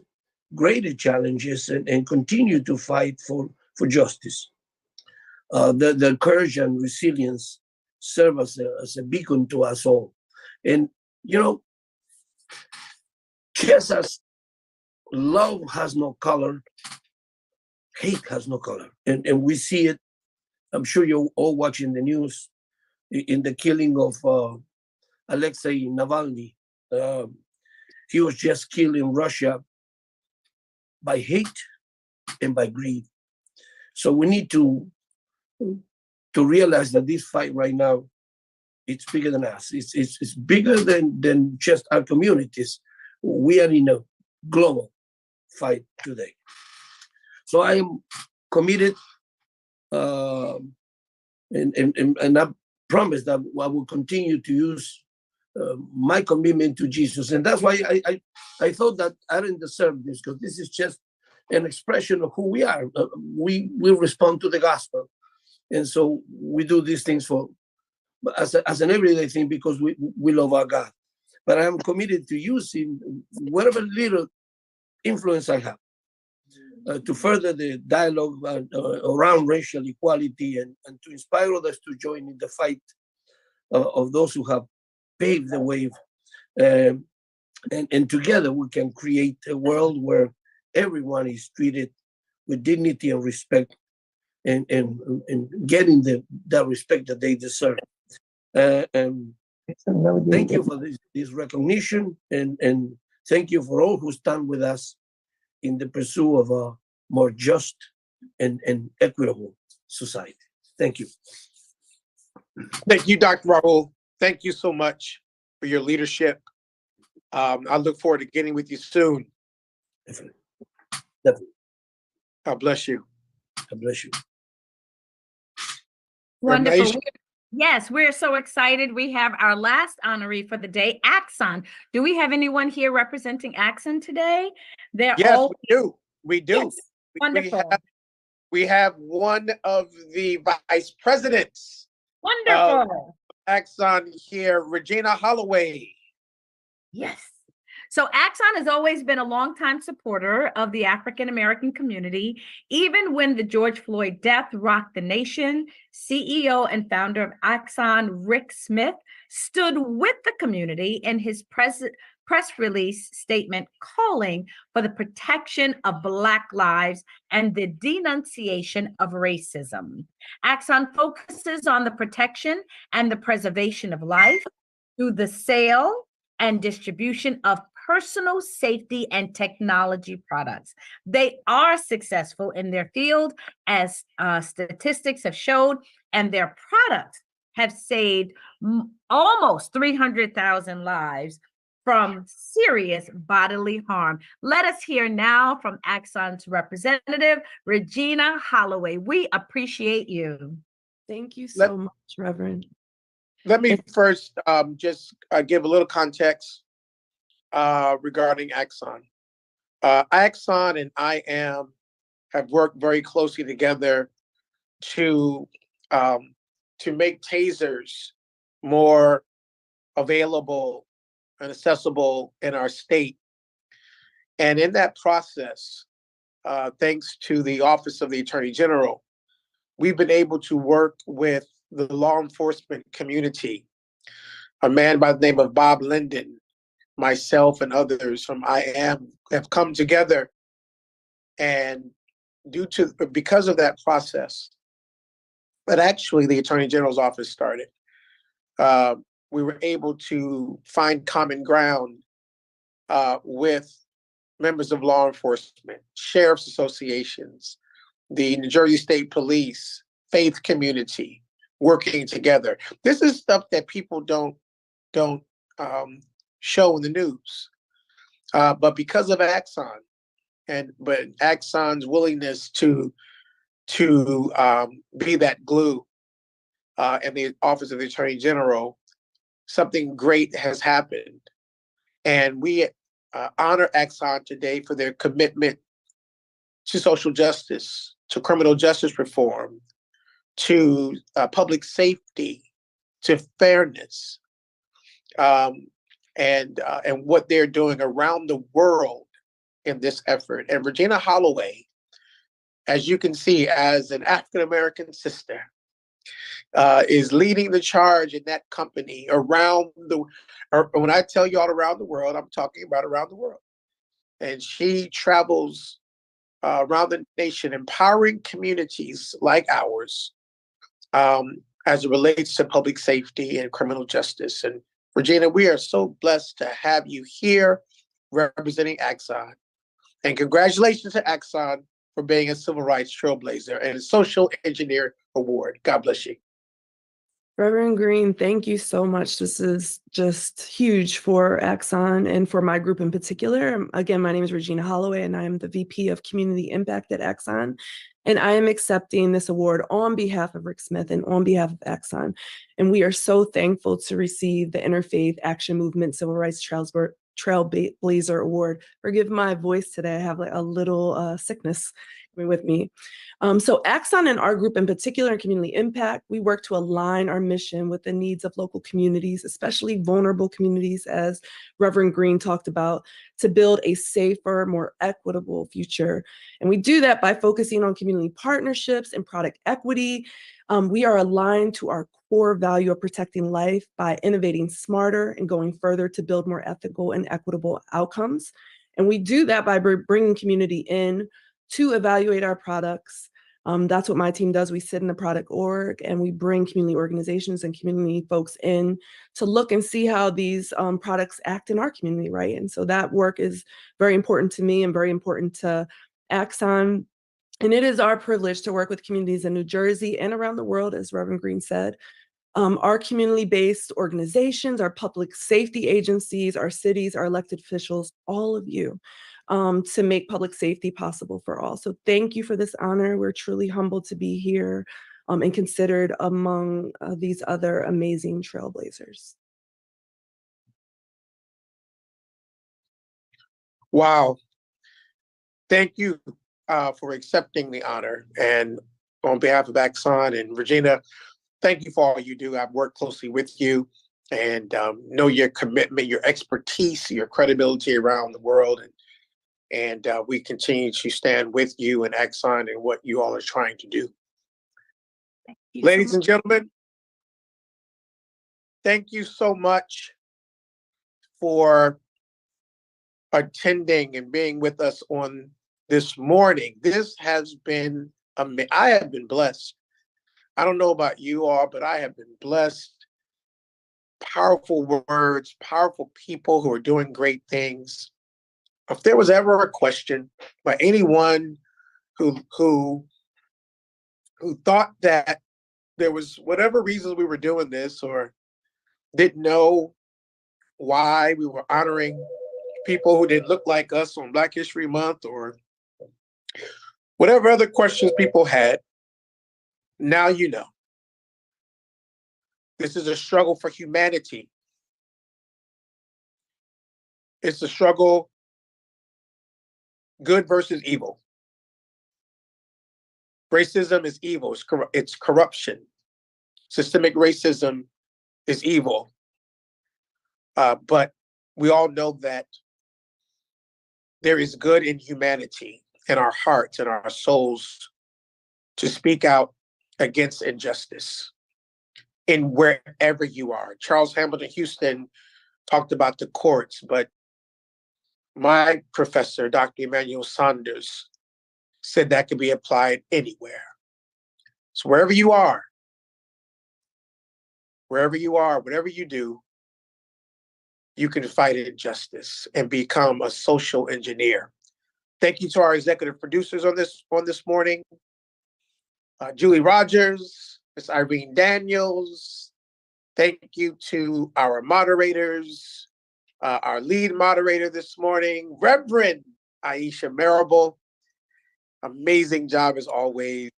greater challenges and continue to fight for justice. Their courage and resilience serve as a beacon to us all. And, just as love has no color, hate has no color. And we see it. I'm sure you're all watching the news in the killing of Alexei Navalny. He was just killed in Russia by hate and by greed. So we need to realize that this fight right now, it's bigger than us. It's bigger than just our communities. We are in a global fight today. So I am committed, and I promise that I will continue to use my commitment to Jesus. And that's why I thought that I didn't deserve this, because this is just an expression of who we are. We respond to the gospel. And so we do these things as an everyday thing because we love our God. But I am committed to using whatever little influence I have to further the dialogue around racial equality and to inspire others to join in the fight of those who have paved the way. And together we can create a world where everyone is treated with dignity and respect and getting that respect that they deserve. Thank you for this recognition, and thank you for all who stand with us in the pursuit of a more just and equitable society. Thank you. Thank you, Dr. Raul. Thank you so much for your leadership. I look forward to getting with you soon. Definitely. God bless you. God bless you. Wonderful. Yes, we're so excited. We have our last honoree for the day, Axon. Do we have anyone here representing Axon today? Yes, we do. We do. Yes. Wonderful. We have one of the vice presidents. Wonderful. Axon here, Regina Holloway. Yes. So Axon has always been a longtime supporter of the African American community, even when the George Floyd death rocked the nation. CEO and founder of Axon, Rick Smith, stood with the community in his press release statement calling for the protection of Black lives and the denunciation of racism. Axon focuses on the protection and the preservation of life through the sale and distribution of personal safety and technology products. They are successful in their field, as statistics have showed, and their products have saved almost 300,000 lives from serious bodily harm. Let us hear now from Axon's representative, Regina Holloway. We appreciate you. Thank you so much, Reverend. Let me first just give a little context regarding Axon. Axon and IAM have worked very closely together to make tasers more available and accessible in our state. And in that process, thanks to the Office of the Attorney General, we've been able to work with the law enforcement community. A man by the name of Bob Linden, myself and others from IAM have come together, and because of that process, but actually the Attorney General's office started, we were able to find common ground with members of law enforcement, sheriff's associations, the New Jersey State Police, faith community, working together. This is stuff that people don't show in the news. But because of Axon, but Axon's willingness to be that glue in the Office of the Attorney General, something great has happened. And we honor Axon today for their commitment to social justice, to criminal justice reform, to public safety, to fairness, and what they're doing around the world in this effort. And Regina Holloway, as you can see, as an African-American sister, is leading the charge in that company around when I tell you all around the world, I'm talking about around the world. And she travels around the nation, empowering communities like ours as it relates to public safety and criminal justice. And Regina, we are so blessed to have you here representing Axon. And congratulations to Axon for being a civil rights trailblazer and a social engineer award. God bless you. Reverend Green, thank you so much. This is just huge for Axon and for my group in particular. Again, my name is Regina Holloway, and I am the VP of Community Impact at Axon. And I am accepting this award on behalf of Rick Smith and on behalf of Axon. And we are so thankful to receive the Interfaith Action Movement Civil Rights Trailblazer Award. Forgive my voice today. I have like a little sickness with me. So Axon and our group in particular, in Community Impact, we work to align our mission with the needs of local communities, especially vulnerable communities, as Reverend Green talked about, to build a safer, more equitable future. And we do that by focusing on community partnerships and product equity. We are aligned to our core value of protecting life by innovating smarter and going further to build more ethical and equitable outcomes. And we do that by bringing community in to evaluate our products. That's what my team does. We sit in the product org and we bring community organizations and community folks in to look and see how these products act in our community, right? And so that work is very important to me and very important to Axon. And it is our privilege to work with communities in New Jersey and around the world, as Reverend Green said. Our community-based organizations, our public safety agencies, our cities, our elected officials, all of you, to make public safety possible for all. So thank you for this honor. We're truly humbled to be here and considered among these other amazing trailblazers. Wow. Thank you for accepting the honor. And on behalf of Axon and Regina, thank you for all you do. I've worked closely with you and know your commitment, your expertise, your credibility around the world. And we continue to stand with you and Axon and what you all are trying to do. Ladies and gentlemen, thank you so much for attending and being with us on this morning. This has been amazing. I have been blessed. I don't know about you all, but I have been blessed. Powerful words, powerful people who are doing great things. If there was ever a question by anyone who thought that there was whatever reasons we were doing this or didn't know why we were honoring people who didn't look like us on Black History Month or whatever other questions people had, now you know. This is a struggle for humanity. It's a struggle, good versus evil. Racism is evil. It's corruption. Systemic racism is evil. But we all know that there is good in humanity, in our hearts and our souls, to speak out against injustice in wherever you are. Charles Hamilton Houston talked about the courts, but my professor, Dr. Emmanuel Saunders, said that could be applied anywhere. So wherever you are, whatever you do, you can fight injustice and become a social engineer. Thank you to our executive producers on this morning. Julie Rogers, Ms. Irene Daniels. Thank you to our moderators, our lead moderator this morning, Reverend Aisha Marable. Amazing job as always.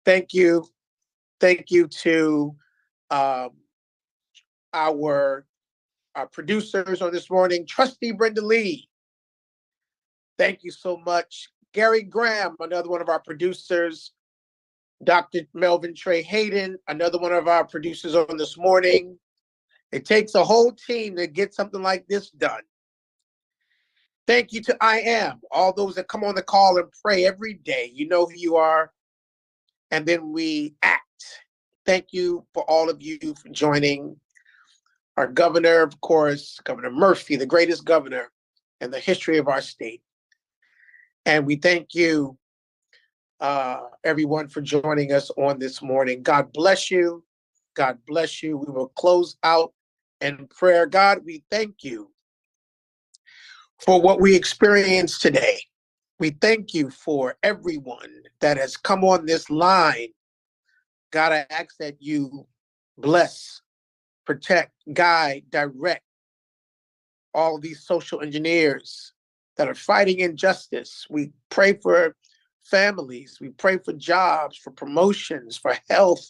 Thank you. Thank you to our producers on this morning, Trustee Brenda Lee. Thank you so much. Gary Graham, another one of our producers. Dr. Melvin Trey Hayden, another one of our producers on this morning. It takes a whole team to get something like this done. Thank you to IAM, all those that come on the call and pray every day. You know who you are. And then we act. Thank you for all of you for joining. Our governor, of course, Governor Murphy, the greatest governor in the history of our state. And we thank you, everyone, for joining us on this morning. God bless you. God bless you. We will close out in prayer. God, we thank you for what we experienced today. We thank you for everyone that has come on this line. God, I ask that you bless, protect, guide, direct all these social engineers that are fighting injustice. We pray for families. We pray for jobs, for promotions, for health,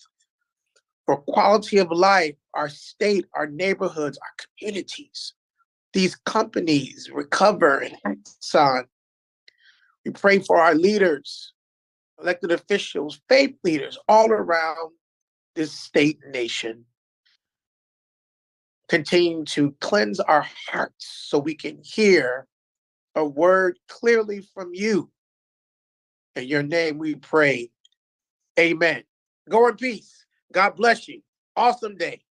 for quality of life, our state, our neighborhoods, our communities. These companies recover and Exxon. We pray for our leaders, elected officials, faith leaders all around this state and nation. Continue to cleanse our hearts so we can hear a word clearly from you. In your name we pray. Amen. Go in peace. God bless you. Awesome day.